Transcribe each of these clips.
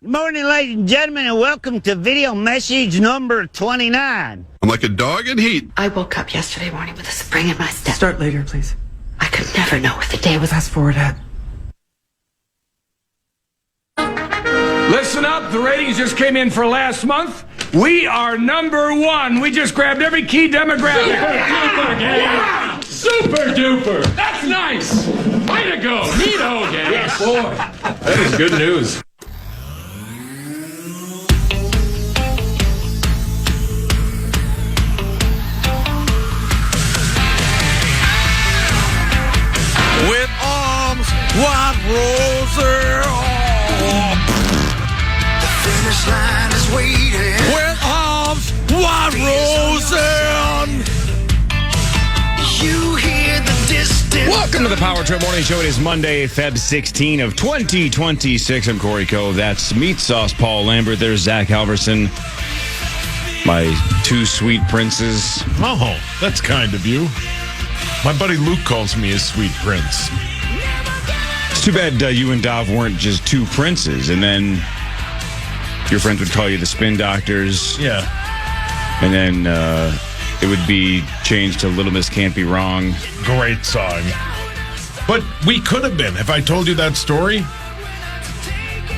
Good morning, ladies and gentlemen, and welcome to video message number 29. I'm like a dog in heat. I woke up yesterday morning with a spring in my step. Start later, please. I could never know if the day was... Fast forward ahead. Listen up, the ratings just came in for last month. We are number one. We just grabbed every key demographic. Super duper. That's nice. Way to go. Neato, gang. Yeah, boy. That is good news. With arms wide roses. The finish line is waiting. With arms wide roses. You hear the distance. Welcome to the Power Trip Morning Show. It is Monday, Feb 16 of 2026. I'm Corey Cove. That's Meat Sauce Paul Lambert. There's Zach Halverson. My two sweet princes. Oh, that's kind of you. My buddy Luke calls me his sweet prince. It's too bad you and Dov weren't just two princes, and then your friends would call you the Spin Doctors. Yeah. And then it would be changed to Little Miss Can't Be Wrong. Great song. But we could have been. Have I told you that story?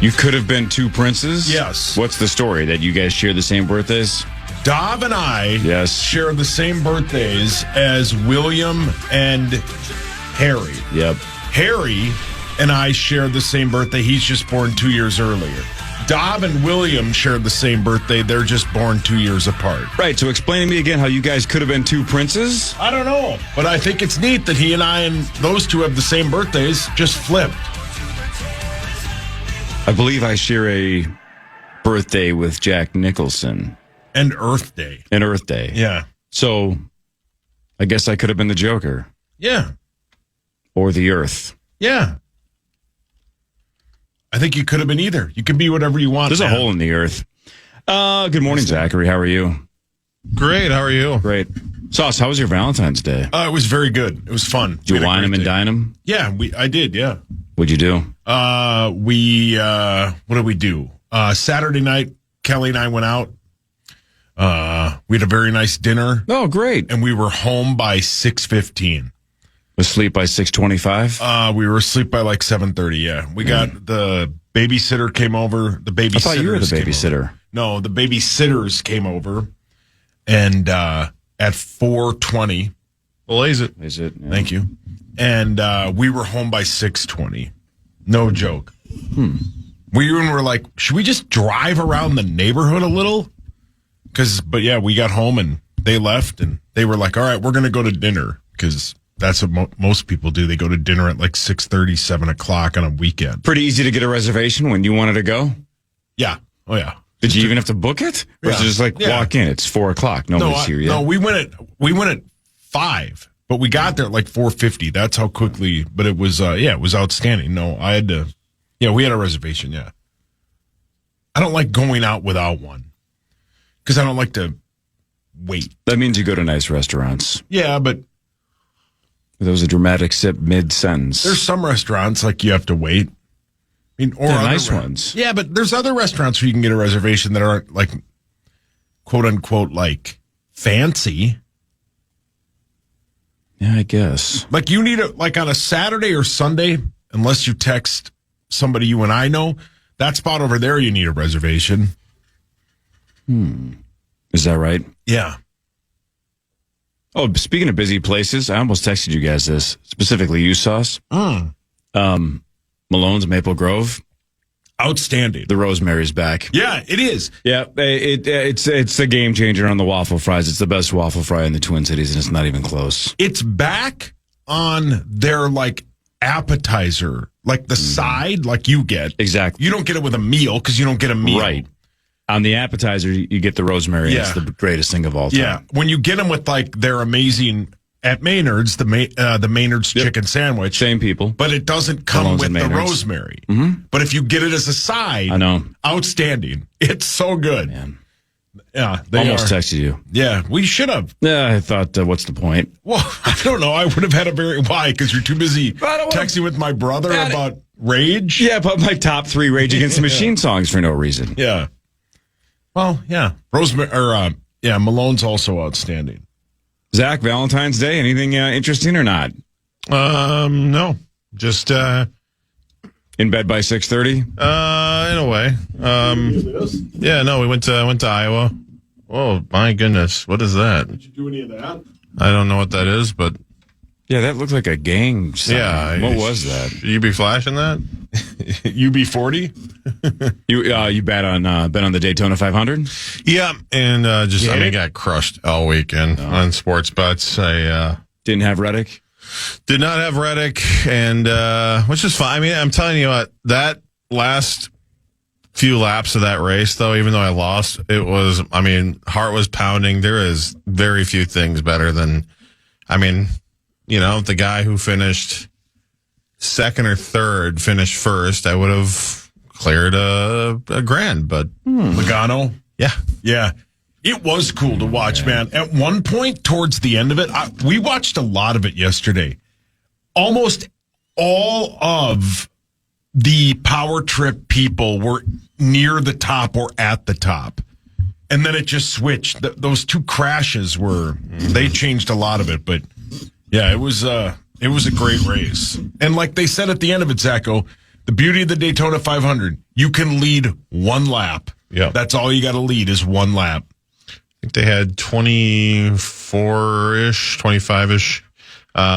You could have been two princes? Yes. What's the story? That you guys share the same birthdays? Dov and I share the same birthdays as William and Harry. Yep. Harry and I share the same birthday. He's just born 2 years earlier. Dov and William share the same birthday. They're just born 2 years apart. Right, so explain to me again how you guys could have been two princes? I don't know, but I think it's neat that he and I and those two have the same birthdays, just flipped. I believe I share a birthday with Jack Nicholson. And Earth Day. And Earth Day. Yeah. So, I guess I could have been the Joker. Yeah. Or the Earth. Yeah. I think you could have been either. You can be whatever you want. There's a hole in the earth. Good morning, Zachary. How are you? Great. How are you? Great. Sauce, how was your Valentine's Day? It was very good. It was fun. Did you wine him and dine him? Yeah, I did, yeah. What'd you do? What did we do? Saturday night, Kelly and I went out. We had a very nice dinner. Oh, great. And we were home by 6:15. Asleep by 6:25? We were asleep by like 7:30, yeah. We got the babysitter came over. The babysitters I thought you were the babysitter. No, the babysitters came over. And at 4:20. Well, is it? Is it? Yeah. Thank you. And we were home by 6:20. No joke. We were like, should we just drive around the neighborhood a little? But yeah, we got home and they left and they were like, all right, we're going to go to dinner because that's what most people do. They go to dinner at like 6:30, 7 o'clock on a weekend. Pretty easy to get a reservation when you wanted to go? Yeah. Oh, yeah. Did you even have to book it? Or was it just like walk in? It's 4 o'clock. Nobody's here yet. No, we went at 5, but we got there at like 4:50. That's how quickly. But it was, it was outstanding. No, I had to. Yeah, we had a reservation. Yeah. I don't like going out without one because I don't like to wait. That means you go to nice restaurants. Yeah, but there was a dramatic sip mid-sentence. There's some restaurants like you have to wait. I mean, or they're nice ones. Yeah, but there's other restaurants where you can get a reservation that aren't like, quote unquote, like fancy. Yeah, I guess. Like you need like on a Saturday or Sunday, unless you text somebody you and I know, that spot over there you need a reservation. Is that right? Yeah. Oh, speaking of busy places, I almost texted you guys this, specifically you, Sauce. Malone's Maple Grove. Outstanding. The Rosemary's back. Yeah, it is. Yeah, it's a game changer on the waffle fries. It's the best waffle fry in the Twin Cities, and it's not even close. It's back on their like appetizer, like the side, like you get. Exactly. You don't get it with a meal because you don't get a meal. Right. On the appetizer, you get the rosemary. Yeah. It's the greatest thing of all time. Yeah. When you get them with like their amazing at Maynard's, the Maynard's chicken sandwich. Same people. But it doesn't come Malone's with and the Maynard's. rosemary. But if you get it as a side, I know. Outstanding. It's so good. Man. Yeah. Almost texted you. Yeah. We should have. Yeah, I thought, what's the point? Well, I don't know. I would have had a why? Because you're too busy texting with my brother about Rage? Yeah, but my top 3 Rage Against the Machine songs for no reason. Yeah. Well, yeah. Malone's also outstanding. Zach, Valentine's Day, anything interesting or not? No. Just In bed by 6:30? in a way. Yeah, no, we went to Iowa. Oh, my goodness. What is that? Did you do any of that? I don't know what that is, but Yeah, that looked like a gang sign. yeah. What was that? You be flashing that? UB40? You bet on the Daytona 500? Yeah, and got crushed all weekend on sports bets. I Didn't have Reddick? did not have Reddick, and which is fine. I mean, I'm telling you what, that last few laps of that race, though, even though I lost, it was, I mean, heart was pounding. There is very few things better than, I mean, the guy who finished second or third finished first, I would have cleared a grand, but Logano? yeah. Yeah. It was cool to watch, man. At one point towards the end of it, we watched a lot of it yesterday. Almost all of the power trip people were near the top or at the top. And then it just switched. Those 2 crashes they changed a lot of it. But yeah, it was a great race. And like they said at the end of it, Zacho, the beauty of the Daytona 500, you can lead 1 lap. Yeah. That's all you got to lead is 1 lap. I think they had 24-ish, 25-ish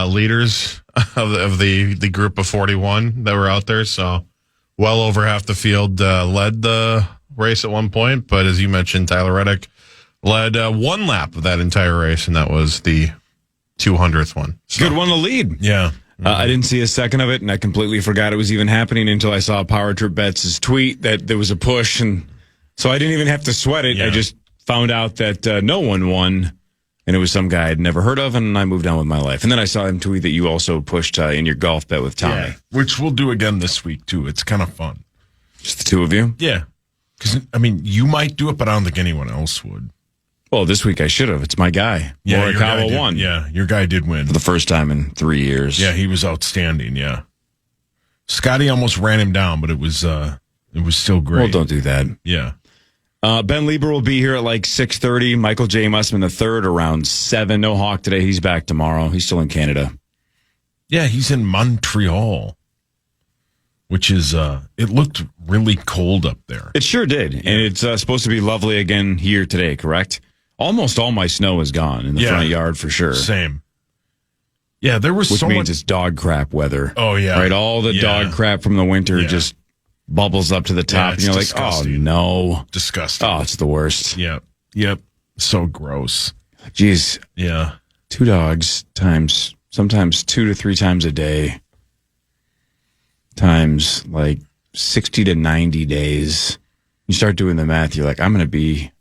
leaders of the group of 41 that were out there. So well over half the field led the race at one point. But as you mentioned, Tyler Reddick led 1 lap of that entire race, and that was the 200th one. So, Good one to lead. Yeah. I didn't see a second of it, and I completely forgot it was even happening until I saw Power Trip Bets' tweet that there was a push, and so I didn't even have to sweat it. Yeah. I just found out that no one won, and it was some guy I'd never heard of, and I moved on with my life. And then I saw him tweet that you also pushed in your golf bet with Tommy. Yeah. Which we'll do again this week, too. It's kind of fun. Just the 2 of you? Yeah. Because, I mean, you might do it, but I don't think anyone else would. Well, this week I should have. It's my guy. Yeah, your guy Morikawa did. won. Yeah, your guy did win. For the first time in 3 years. Yeah, he was outstanding, yeah. Scotty almost ran him down, but it was still great. Well, don't do that. Yeah. Ben Lieber will be here at like 6:30. Michael J. Mussman III around 7. No Hawk today. He's back tomorrow. He's still in Canada. Yeah, he's in Montreal, which is, it looked really cold up there. It sure did. And it's supposed to be lovely again here today, correct? Almost all my snow is gone in the front yard for sure. Same. Yeah, there was Which so means much. it's dog crap weather. Oh, yeah. Right? All the dog crap from the winter just bubbles up to the top. it's and you're disgusting. like, oh, no. Disgusting. Oh, it's the worst. Yep. So gross. Jeez. Yeah. 2 dogs times sometimes 2 to 3 times a day times like 60 to 90 days. You start doing the math. You're like, I'm going to be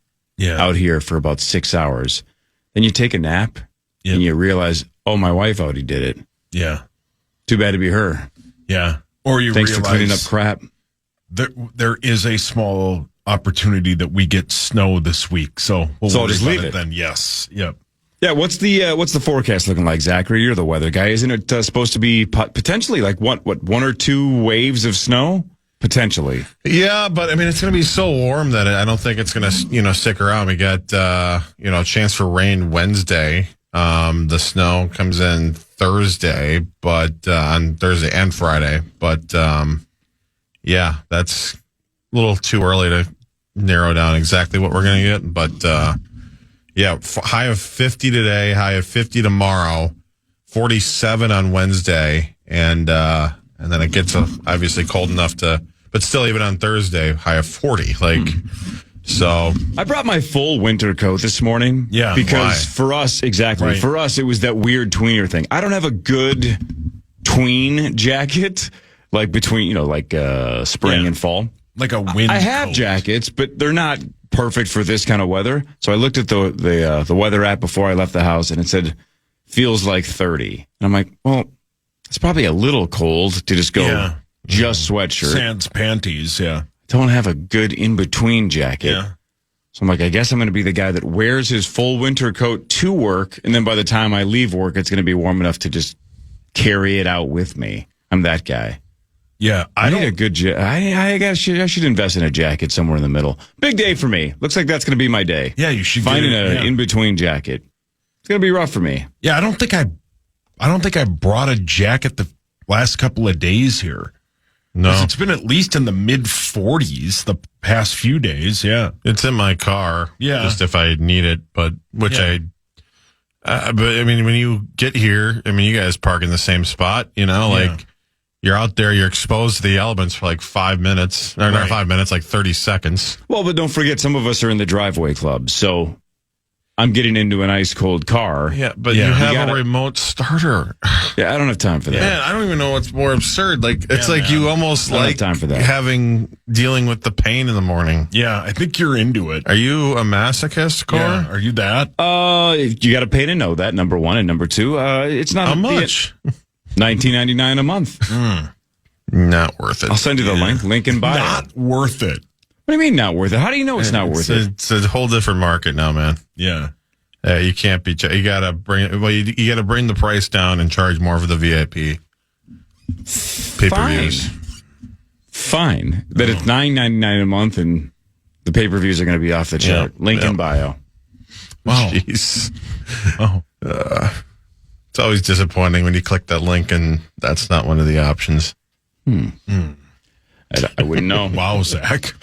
out here for about 6 hours. Then you take a nap and you realize, oh, my wife already did it. Yeah. Too bad to be her. Yeah. Or you Thanks realize for cleaning up crap. there is a small opportunity that we get snow this week. So we'll I'll just leave it then. Yes. Yep. Yeah, what's the forecast looking like, Zachary? You're the weather guy. Isn't it supposed to be potentially like what 1 or 2 waves of snow? Potentially. Yeah, but I mean, it's going to be so warm that I don't think it's going to, stick around. We got, a chance for rain Wednesday. The snow comes in Thursday, but on Thursday and Friday. But yeah, that's a little too early to narrow down exactly what we're going to get. But yeah, high of 50 today, high of 50 tomorrow, 47 on Wednesday, and then it gets obviously cold enough but still even on Thursday, high of 40. So I brought my full winter coat this morning. Yeah, because why? for us, exactly. Right. For us, it was that weird tweener thing. I don't have a good tween jacket, like between, spring and fall. Like a wind I have coat. jackets, but they're not perfect for this kind of weather. So I looked at the weather app before I left the house, and it said feels like 30. And I'm like, well, it's probably a little cold to just go just sweatshirt. Sans panties, yeah. Don't have a good in-between jacket. Yeah. So I'm like, I guess I'm going to be the guy that wears his full winter coat to work, and then by the time I leave work, it's going to be warm enough to just carry it out with me. I'm that guy. Yeah, I need a good jacket. I should invest in a jacket somewhere in the middle. Big day for me. Looks like that's going to be my day. Yeah, you should finding get an in-between jacket. It's going to be rough for me. Yeah, I don't think I brought a jacket the last couple of days here. No, it's been at least in the mid 40s the past few days. Yeah, it's in my car. Yeah, just if I need it, but but I mean, when you get here, I mean, you guys park in the same spot. You know, like you're out there, you're exposed to the elements for like 5 minutes, or not 5 minutes, like 30 seconds. Well, but don't forget, some of us are in the driveway club, so I'm getting into an ice cold car. Yeah, but you have a remote starter. Yeah, I don't have time for that. Man, I don't even know what's more absurd. Like it's like you almost like time for that. dealing with the pain in the morning. Yeah, I think you're into it. Are you a masochist, Cor? Yeah, are you that? You got to pay to know that. Number one, and number two, it's not how much. $19.99 a month. Not worth it. I'll send you the link in bio. Not worth it. What do you mean not worth it? How do you know it's not worth it? It's a whole different market now, man. Yeah. You can't be. You gotta bring. Well, you gotta bring the price down and charge more for the VIP pay-per-views. Fine. That it's $9.99 a month and the pay-per-views are going to be off the chart. Link in bio. Wow. Jeez. Oh. It's always disappointing when you click that link and that's not one of the options. I wouldn't know. Wow, Zach.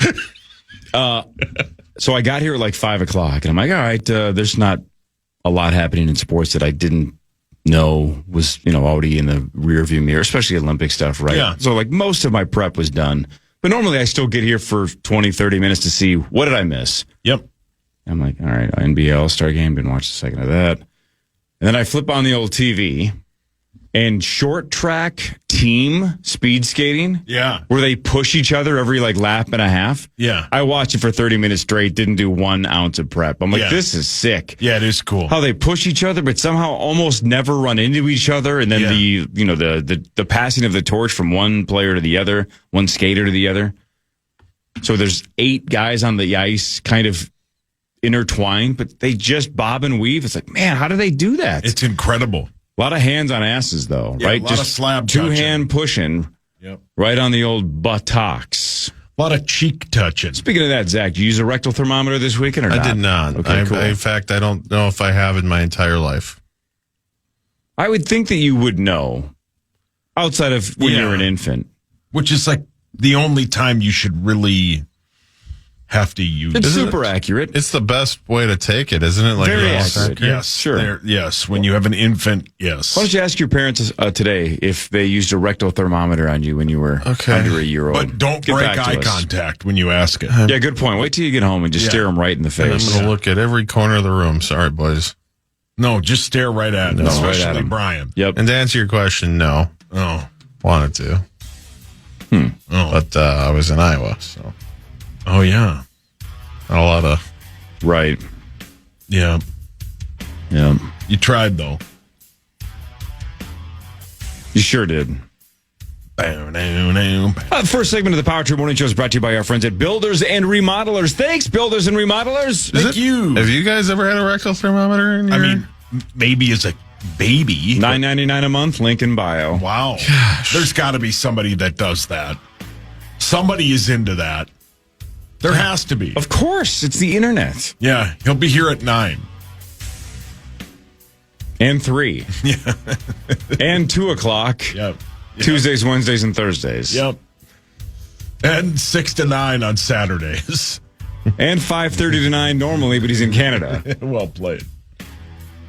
So I got here at like 5 o'clock, and I'm like, all right, there's not a lot happening in sports that I didn't know was, already in the rearview mirror, especially Olympic stuff, right? Yeah. So like most of my prep was done, but normally I still get here for 20, 30 minutes to see what did I miss. Yep. I'm like, all right, NBA All-Star Game, didn't watch a second of that. And then I flip on the old TV, and short track team speed skating, where they push each other every lap and a half. Yeah. I watched it for 30 minutes straight, didn't do 1 ounce of prep. I'm like, this is sick. Yeah, it is cool. How they push each other, but somehow almost never run into each other. And then the passing of the torch from one player to the other, one skater to the other. So there's 8 guys on the ice kind of intertwined, but they just bob and weave. It's like, man, how do they do that? It's incredible. A lot of hands on asses, though, right? A lot of slab touching. 2-hand pushing right on the old buttocks. A lot of cheek touching. Speaking of that, Zach, did you use a rectal thermometer this weekend or not? I did not. Okay, cool. In fact, I don't know if I have in my entire life. I would think that you would know outside of when you're an infant. Which is like the only time you should really have to use it. It's super accurate. It's the best way to take it, isn't it? Like very accurate. Yes, sure. Yes, when you have an infant, yes. Why don't you ask your parents today if they used a rectal thermometer on you when you were under a year old? But don't break eye contact when you ask it. Yeah, good point. Wait till you get home and just stare them right in the face. I'm going to look at every corner of the room. Sorry, boys. No, just stare right at him, especially right at him. Brian. Yep. And to answer your question, no. Oh. Wanted to. Oh. But I was in Iowa, so. Oh, yeah. Not a lot of. Right. Yeah. Yeah. You tried, though. You sure did. First segment of the Power Trip Morning Show is brought to you by our friends at Builders and Remodelers. Thanks, Builders and Remodelers. Thank you. Have you guys ever had a rectal thermometer in your... I mean, maybe as a baby. $9.99 a month, link in bio. Wow. Gosh. There's got to be somebody that does that. Somebody is into that. There has to be. Of course. It's the internet. Yeah. He'll be here at 9. And 3. Yeah. And 2 o'clock. Yep. Tuesdays, Wednesdays, and Thursdays. Yep. And 6 to 9 on Saturdays. And 5:30 to 9 normally, but he's in Canada. Well played.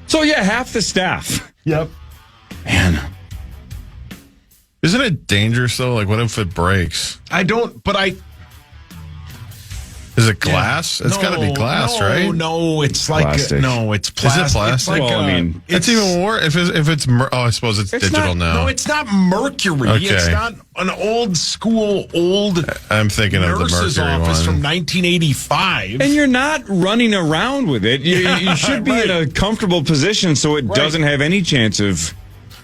So, yeah, half the staff. Yep. Man. Isn't it dangerous, though? Like, what if it breaks? Is it glass? It's got to be glass, right? No, it's like plastic. No, it's plastic. Is it plastic? Well, I mean, it's even more if it's. I suppose it's digital now. No, it's not mercury. Okay. It's not an old school I'm thinking of the nurse's mercury office one from 1985. And you're not running around with it. You should be in a comfortable position so it doesn't have any chance of.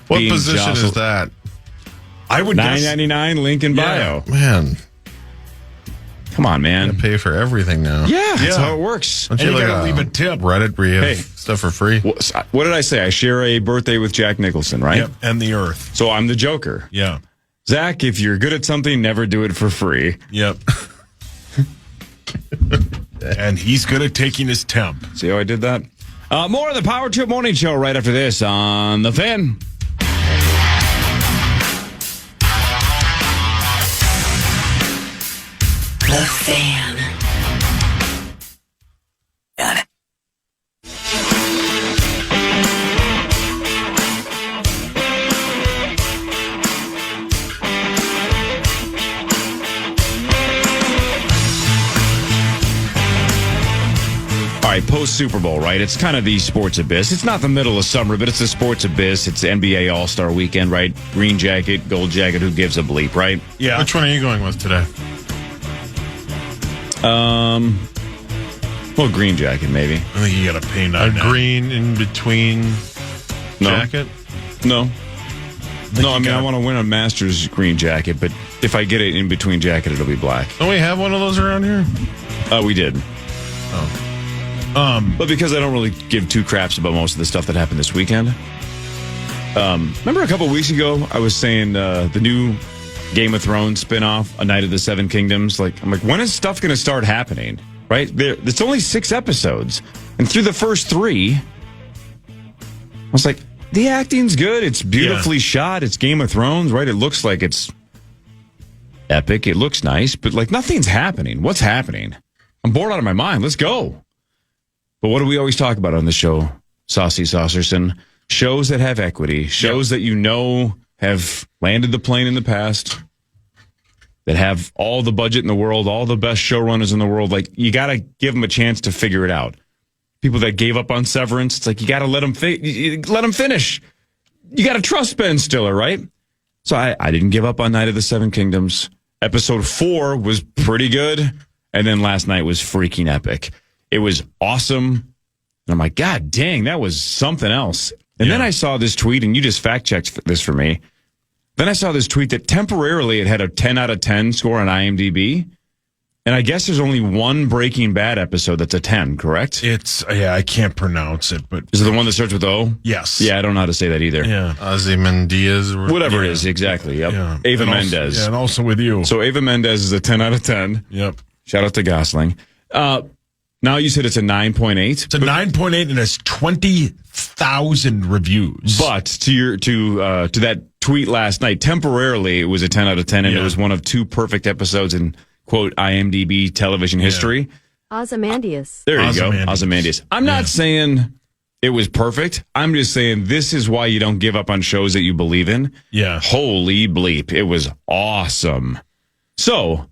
What being position jostled. is that? I would guess $9.99 link in bio. Man, come on, man. I pay for everything now. Yeah, that's how it works. Don't And you like gotta leave a tip. Reddit where you have Hey. stuff for free? What did I say? I share a birthday with Jack Nicholson, right? Yep. And the Earth. So I'm the Joker. Yeah. Zach, if you're good at something, never do it for free. Yep. And he's good at taking his temp. See how I did that? More of the Power Trip Morning Show right after this on The Fan. The Fan. Got it. All right, post Super Bowl, right? It's kind of the sports abyss. It's not the middle of summer, but it's the sports abyss. It's NBA All-Star Weekend, right? Green jacket, gold jacket, who gives a bleep, right? Yeah. Which one are you going with today? Well, green jacket, maybe. I think you got to paint A on that. green in between No. jacket? No. No, I mean, gotta- I want to win a Masters green jacket, but if I get it in between jacket, it'll be black. Don't we have one of those around here? We did. But because I don't really give two craps about most of the stuff that happened this weekend. Remember a couple weeks ago, I was saying the new Game of Thrones spinoff, A Night of the Seven Kingdoms. I'm like, when is stuff going to start happening? Right? It's only 6 episodes. And through the first 3, I was like, the acting's good. It's beautifully shot. It's Game of Thrones, right? It looks like it's epic. It looks nice, but nothing's happening. What's happening? I'm bored out of my mind. Let's go. But what do we always talk about on the show, Saucy Saucerson? Shows that have equity, shows that have landed the plane in the past, that have all the budget in the world, all the best showrunners in the world. You got to give them a chance to figure it out. People that gave up on Severance, it's you got to let them finish. You got to trust Ben Stiller, right? So I didn't give up on Night of the Seven Kingdoms. Episode 4 was pretty good, and then last night was freaking epic. It was awesome. And I'm like, God dang, that was something else. And then I saw this tweet, and you just fact-checked this for me. Then I saw this tweet that temporarily it had a 10 out of 10 score on IMDb. And I guess there's only one Breaking Bad episode that's a 10, correct? I can't pronounce it, but Is it the one that starts with O? yes. Yeah, I don't know how to say that either. Yeah. Ozymandias. Or Whatever it is, exactly. Yep. Yeah. Ava And also- Mendez. yeah, and also with you. So Ava Mendez is a 10 out of 10. Yep. Shout out to Gosling. Now you said it's a 9.8. It's a 9.8 and it has 20,000 reviews. But to that tweet last night, temporarily it was a 10 out of 10, and it was one of 2 perfect episodes in quote IMDb television history. Ozymandias. There you go, Ozymandias. Ozymandias. I'm not saying it was perfect. I'm just saying this is why you don't give up on shows that you believe in. Yeah. Holy bleep, it was awesome. So,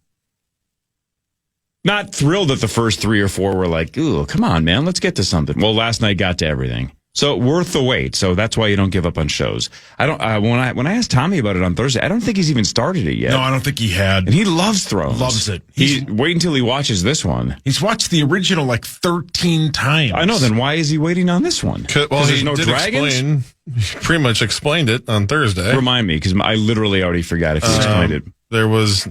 not thrilled that the first 3 or 4 were like, ooh, come on, man, let's get to something. Well, last night got to everything. So worth the wait. So that's why you don't give up on shows. I don't. When I asked Tommy about it on Thursday, I don't think he's even started it yet. No, I don't think he had. And he loves Thrones. Loves it. Wait until he watches this one. He's watched the original 13 times. I know. Then why is he waiting on this one? Well, there's he no did dragons. He pretty much explained it on Thursday. Remind me, because I literally already forgot if he explained it. There was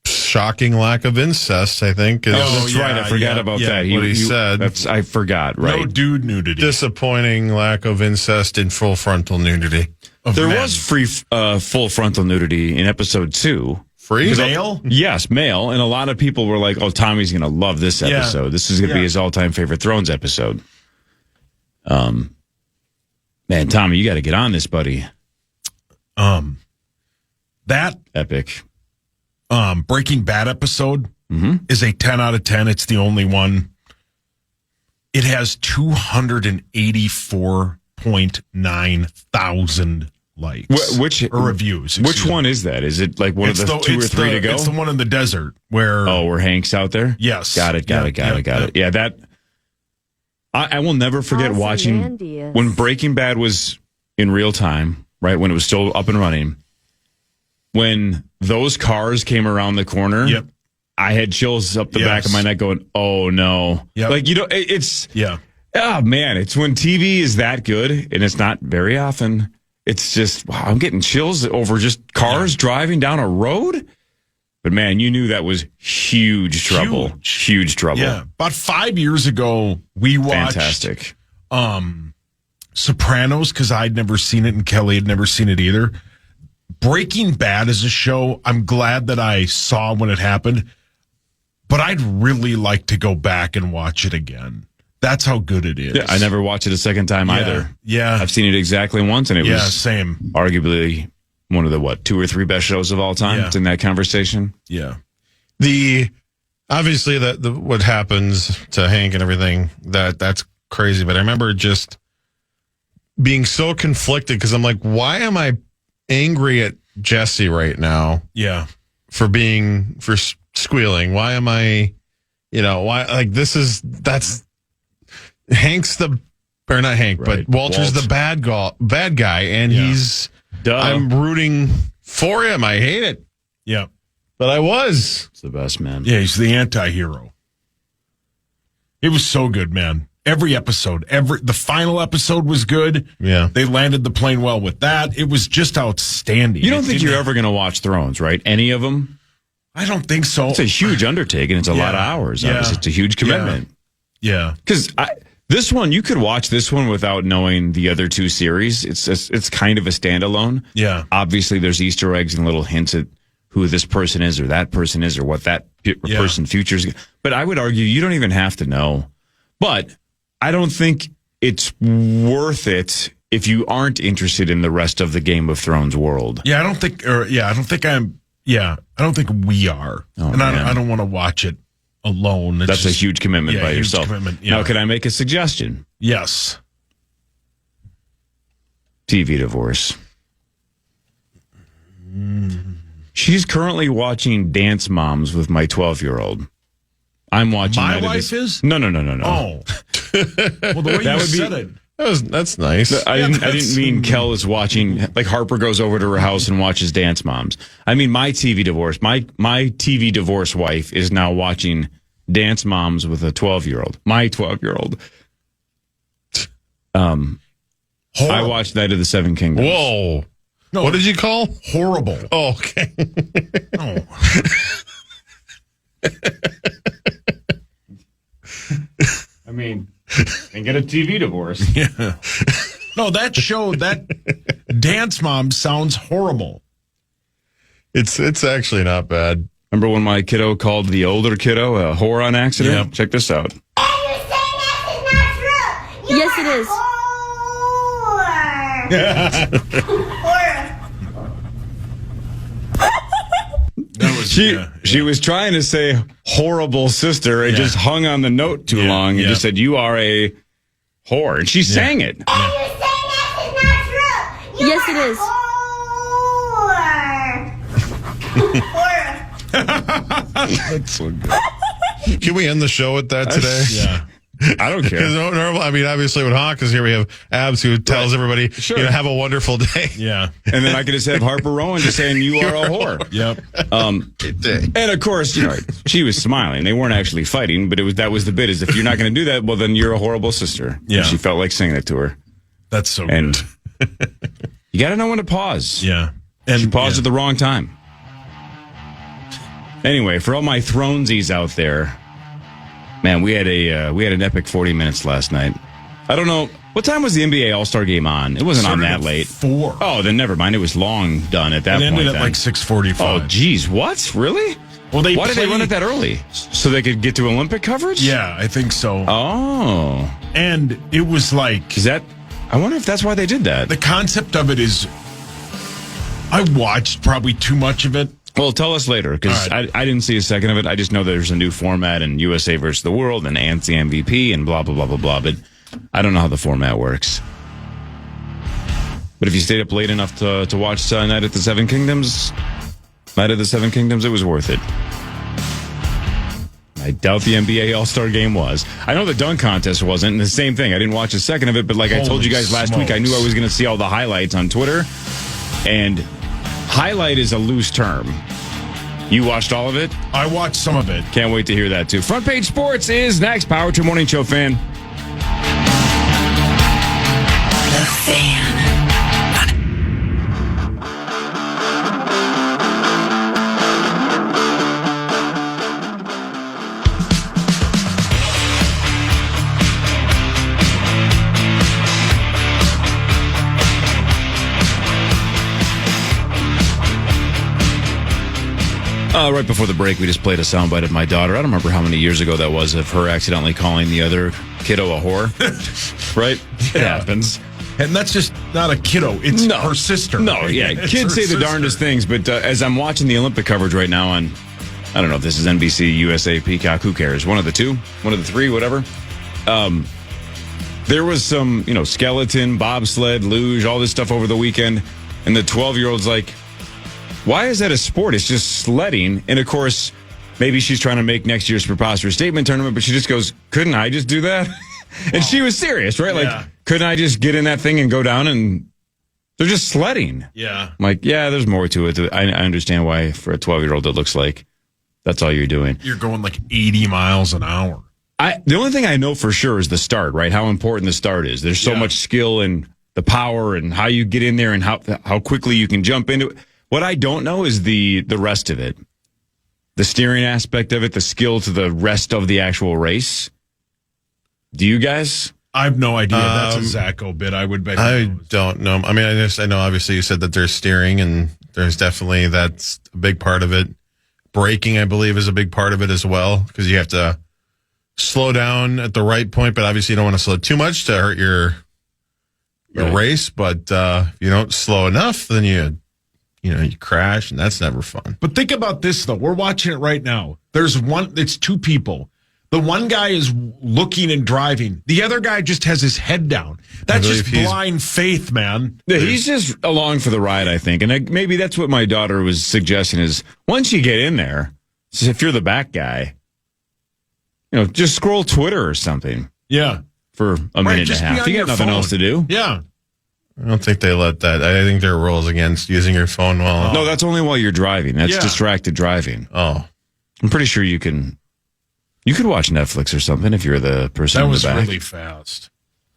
shocking lack of incest, I think. Is That's right. I forgot about that. what he said. I forgot. Right. No dude nudity. Disappointing lack of incest in full frontal nudity. There was free full frontal nudity in episode 2. Free? Male? Yes, male. And a lot of people were like, oh, Tommy's going to love this episode. This is going to be his all-time favorite Thrones episode. Man, Tommy, you got to get on this, buddy. That Epic. Breaking Bad episode is a 10 out of 10. It's the only one. It has 284.9 thousand likes. Or reviews. Which one is that? Is it like one of the 2 or 3 to go? It's the one in the desert where. Oh, where Hank's out there? Yes. Got it. Yeah, that. I will never forget watching Ozymandias. when Breaking Bad was in real time, right? When it was still up and running. When those cars came around the corner, Yep. I had chills up the back of my neck going, oh no. Yep. It's, Yeah. oh man, it's when TV is that good, and it's not very often. It's just, wow, I'm getting chills over just cars driving down a road. But man, you knew that was huge trouble. Huge trouble. Yeah. About 5 years ago, we watched Fantastic. Sopranos because I'd never seen it and Kelly had never seen it either. Breaking Bad is a show I'm glad that I saw when it happened, but I'd really like to go back and watch it again. That's how good it is. Yeah, I never watched it a second time either. Yeah. I've seen it exactly once, and it was same. arguably one of the, 2 or 3 best shows of all time. Yeah. It's in that conversation. Yeah. Obviously what happens to Hank and everything, that's crazy. But I remember just being so conflicted because I'm like, why am I angry at Jesse right now? Yeah. For squealing. Why am I, that's Hank's not Hank, Right. but Walter's Walt. the bad guy, and I'm rooting for him. I hate it, Yeah. but I was. It's the best, man. Yeah, he's the anti-hero. It was so good, man. Every episode, the final episode was good. Yeah. They landed the plane well with that. It was just outstanding. You don't think you're ever going to watch Thrones, right? Any of them? I don't think so. It's a huge undertaking. It's a lot of hours. Yeah. Obviously. It's a huge commitment. Yeah. Because this one, you could watch this one without knowing the other 2 series. It's kind of a standalone. Yeah. Obviously, there's Easter eggs and little hints at who this person is or that person is or what that person futures. But I would argue you don't even have to know. But I don't think it's worth it if you aren't interested in the rest of the Game of Thrones world. Yeah, I don't think we are. And I don't want to watch it alone. That's a huge commitment by huge yourself. commitment, yeah. Now, can I make a suggestion? Yes. TV divorce. She's currently watching Dance Moms with my 12-year-old. I'm watching. My wife is? No. Oh. Well, the way you said it. That's nice. I didn't mean Kel is watching, like Harper goes over to her house and watches Dance Moms. I mean, my TV divorce, my TV divorce wife is now watching Dance Moms with a 12-year-old. My 12-year-old. I watched Night of the Seven Kingdoms. Whoa. No, what did you call? Horrible. Oh, okay. Oh. I mean, and get a TV divorce. Yeah. No, that show, that Dance Mom sounds horrible. It's actually not bad. Remember when my kiddo called the older kiddo a whore on accident? Yep. Check this out. Yes, it is. She was trying to say horrible sister and just hung on the note too long and just said, you are a whore. And she sang it. Yes, it is. That's so good. Can we end the show with that today? Yeah. I don't care. Because normal, I mean, obviously when Hawk is here, we have Abs who tells everybody, have a wonderful day. Yeah. And then I could just have Harper Rowan just saying, you are a whore. Yep. And of course, she was smiling. They weren't actually fighting, but that was the bit is if you're not going to do that, well, then you're a horrible sister. Yeah. And she felt like singing it to her. That's so And good. you got to know when to pause. Yeah. And She paused at the wrong time. Anyway, for all my Thronesies out there, man, we had an epic 40 minutes last night. I don't know. What time was the NBA All-Star Game on? It wasn't on that late. 4. Oh, then never mind. It was long done at that It point. ended at then. like 6:45. Oh, geez. What? Really? Well, Why did they run it that early? So they could get to Olympic coverage? Yeah, I think so. Oh. And it was like... Is that... I wonder if that's why they did that. The concept of it is... I watched probably too much of it. Well, tell us later, because All right. I didn't see a second of it. I just know there's a new format in USA versus the World and Ant's the MVP and blah, blah, blah, blah, blah. But I don't know how the format works. But if you stayed up late enough to watch Night of the Seven Kingdoms, it was worth it. I doubt the NBA All-Star Game was. I know the dunk contest wasn't, and the same thing. I didn't watch a second of it, but like I told you guys last week, I knew I was going to see all the highlights on Twitter. And highlight is a loose term. You watched all of it? I watched some of it. Can't wait to hear that, too. Front Page Sports is next. Power to Morning Show fan. The Fan. Right before the break, we just played a soundbite of my daughter. I don't remember how many years ago that was of her accidentally calling the other kiddo a whore. Right? It happens. And that's just not a kiddo. It's her sister. No, yeah. It's Kids her say the darndest things, but as I'm watching the Olympic coverage right now on, I don't know if this is NBC, USA, Peacock, who cares? One of the two, one of the three, whatever. There was some, skeleton, bobsled, luge, all this stuff over the weekend. And the 12-year-old's like, why is that a sport? It's just sledding. And of course, maybe she's trying to make next year's preposterous statement tournament, but she just goes, couldn't I just do that? And she was serious, right? Yeah. Like, couldn't I just get in that thing and go down and they're just sledding? Yeah. I'm like, yeah, there's more to it. I understand why for a 12-year-old it looks like that's all you're doing. You're going like 80 miles an hour. The only thing I know for sure is the start, right? How important the start is. There's so much skill and the power and how you get in there and how quickly you can jump into it. What I don't know is the rest of it. The steering aspect of it, the skill to the rest of the actual race. Do you guys? I have no idea. That's a Zacho bit. I would bet. I don't know. I mean, I know obviously you said that there's steering and there's definitely that's a big part of it. Braking, I believe, is a big part of it as well because you have to slow down at the right point, but obviously you don't want to slow too much to hurt your race. But if you don't slow enough, then you crash, and that's never fun. But think about this though. We're watching it right now. It's two people. The one guy is looking and driving. The other guy just has his head down. That's just blind faith, man. Yeah, he's just along for the ride, I think. And maybe that's what my daughter was suggesting is once you get in there, if you're the back guy, just scroll Twitter or something. Yeah. For a minute and a half. You got nothing else to do. Yeah. I don't think they let that. I think there are rules against using your phone while... No, that's only while you're driving. That's distracted driving. Oh. I'm pretty sure you could watch Netflix or something if you're the person in the back. That was really fast.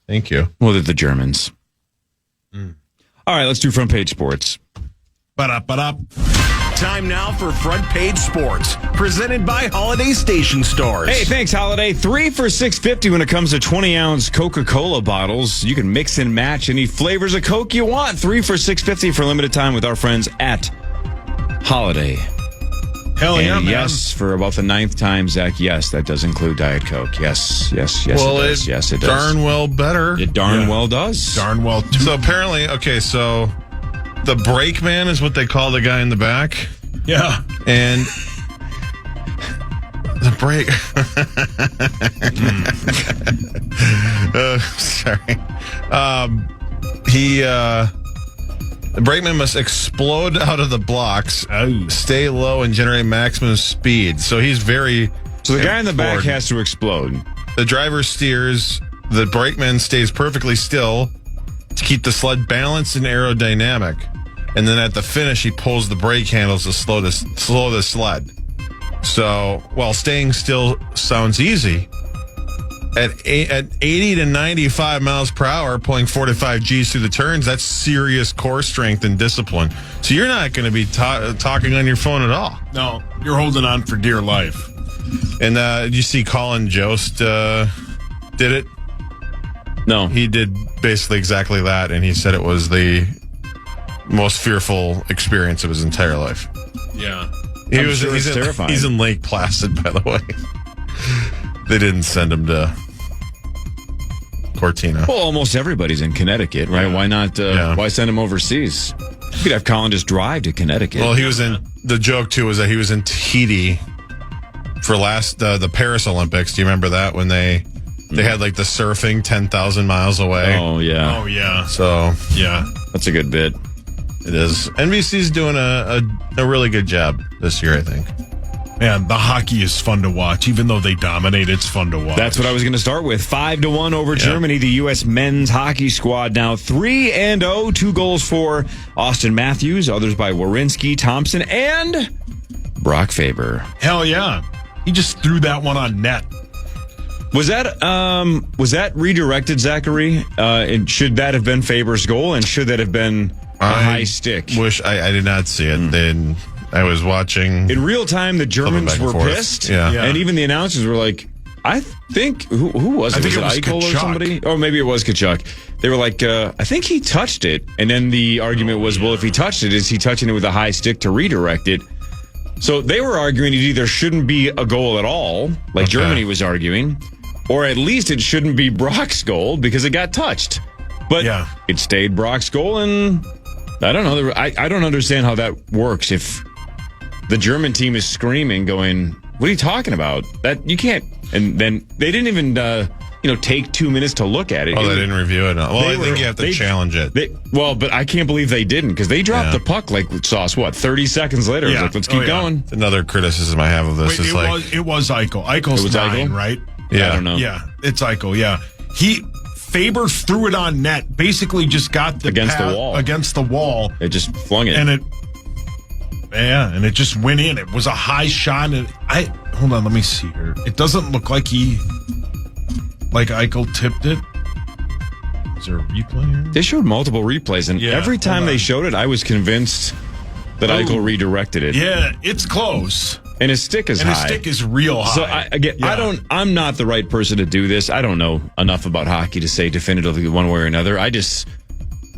Thank you. Well, they're the Germans. All right, let's do front page sports. Ba-da-ba-da. Time now for Front Page Sports, presented by Holiday Station Stores. Hey, thanks, Holiday. 3 for $6.50 when it comes to 20-ounce Coca-Cola bottles. You can mix and match any flavors of Coke you want. 3 for $6.50 for limited time with our friends at Holiday. Hell yeah, man. Yes, for about the 9th time, Zach, yes, that does include Diet Coke. Yes, yes, well, it does. Yes, it does. Darn well better. It darn well does. Darn well, too. So apparently, so the brake man is what they call the guy in the back. Yeah. And the brake. Sorry. The brakeman must explode out of the blocks, stay low, and generate maximum speed. So he's very. So the guy in the back has to explode. The driver steers. The brakeman stays perfectly still to keep the sled balanced and aerodynamic. And then at the finish, he pulls the brake handles to slow the sled. So while staying still sounds easy, at 80 to 95 miles per hour, pulling 45 Gs through the turns, that's serious core strength and discipline. So you're not going to be talking on your phone at all. No, you're holding on for dear life. And did you see Colin Jost did it? No. He did basically exactly that, and he said it was the most fearful experience of his entire life. Yeah. He's terrifying. He's in Lake Placid, by the way. They didn't send him to Cortina. Well, almost everybody's in Connecticut, right? Yeah. Why not? Why send him overseas? You could have Colin just drive to Connecticut. Well, he was in. The joke too was that he was in Tahiti for the Paris Olympics. Do you remember that when they had like the surfing 10,000 miles away? Oh yeah. Oh yeah. So yeah, that's a good bit. It is. NBC's doing a really good job this year, I think. Man, the hockey is fun to watch. Even though they dominate, it's fun to watch. That's what I was going to start with. 5-1 over Germany. The U.S. men's hockey squad now 3-0. 2 goals for Austin Matthews, others by Werenski, Thompson, and Brock Faber. Hell yeah. He just threw that one on net. Was that redirected, Zachary? And should that have been Faber's goal? And should that have been a high stick? I did not see it. Then I was watching in real time. The Germans were pissed, and even the announcers were like, "I think who was it? I think it was Eichel Kachuk. or somebody? Or maybe it was Kachuk." They were like, "I think he touched it," and then the argument was, "Well, if he touched it, is he touching it with a high stick to redirect it?" So they were arguing it either shouldn't be a goal at all, like Germany was arguing, or at least it shouldn't be Brock's goal because it got touched. But it stayed Brock's goal, and I don't know. I don't understand how that works. If the German team is screaming, going, "What are you talking about? That you can't!" And then they didn't even, take 2 minutes to look at it. Oh, they didn't review it. Well, I think you have to challenge it. But I can't believe they didn't because they dropped the puck like Sauce. 30 seconds later? It was like, let's keep going. Another criticism I have of this is it was Eichel. Eichel's 9, right? Yeah, I don't know. Yeah, it's Eichel. Yeah, Faber threw it on net. Basically, just got the against the wall. It just flung it, and it just went in. It was a high shot. And hold on, let me see here. It doesn't look like Eichel tipped it. Is there a replay here? They showed multiple replays, and every time they showed it, I was convinced that Eichel redirected it. Yeah, it's close. And his stick is high. And his stick is real high. So I'm not the right person to do this. I don't know enough about hockey to say definitively one way or another. I just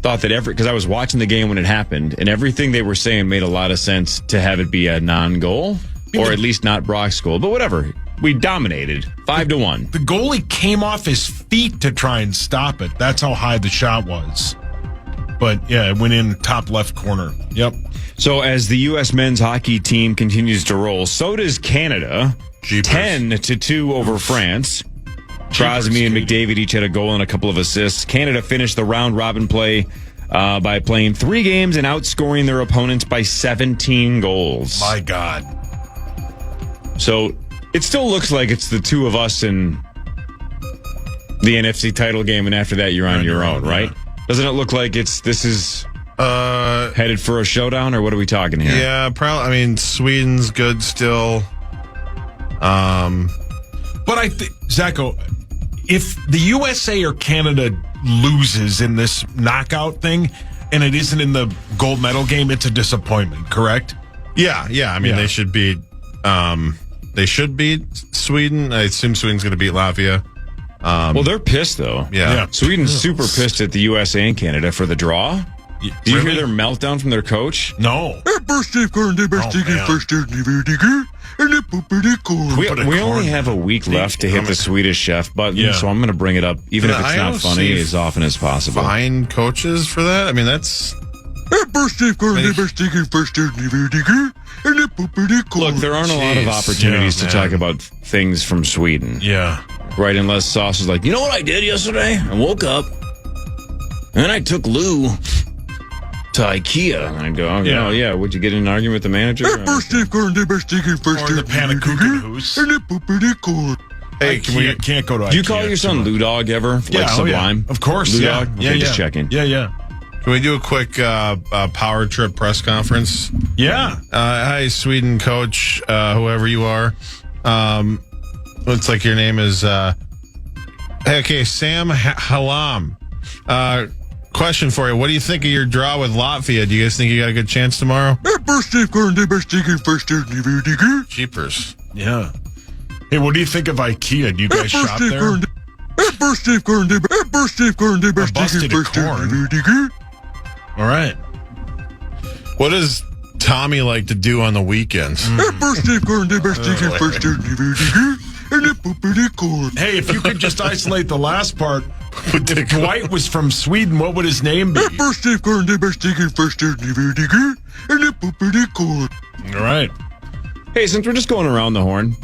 thought that because I was watching the game when it happened, and everything they were saying made a lot of sense to have it be a non-goal, or at least not Brock's goal. But whatever. We dominated 5-1. The goalie came off his feet to try and stop it. That's how high the shot was. But it went in top left corner. Yep. So as the U.S. men's hockey team continues to roll, so does Canada. 10-2 over France. Crosby and McDavid each had a goal and a couple of assists. Canada finished the round-robin play by playing 3 games and outscoring their opponents by 17 goals. My God. So it still looks like it's the two of us in the NFC title game, and after that you're on your own, right? Doesn't it look like this is headed for a showdown, or what are we talking here? Yeah, probably. I mean, Sweden's good still. But I think, Zacho, if the USA or Canada loses in this knockout thing, and it isn't in the gold medal game, it's a disappointment, correct? Yeah. I mean, they should beat. They should beat Sweden. I assume Sweden's going to beat Latvia. Well, they're pissed, though. Yeah. Sweden's super pissed at the USA and Canada for the draw. Do you hear their meltdown from their coach? No. We only have a week left to hit the Swedish chef button, so I'm going to bring it up, even if it's not funny, as often as possible. Fine coaches for that? I mean, that's... Look, there aren't a lot of opportunities to talk about things from Sweden. Yeah. Right, unless Sauce is like, you know what I did yesterday? I woke up, and I took Lou to IKEA. And I'd go, would you get in an argument with the manager? Or the Panakuchen Hoos. Hey, can't go to IKEA. Do you call your son Lou Dog ever? Like Sublime? Of course, Lou Dog? Okay, just checking. Yeah. Can we do a quick power trip press conference? Yeah. Hi, Sweden coach, whoever you are. Looks like your name is... okay, Sam Halam. Question for you. What do you think of your draw with Latvia? Do you guys think you got a good chance tomorrow? Jeepers. Yeah. Hey, what do you think of IKEA? Do you guys shop there? Busted corn. All right. What does Tommy like to do on the weekends? Hey, if you could just isolate the last part, if Dwight was from Sweden, what would his name be? All right. Hey, since we're just going around the horn,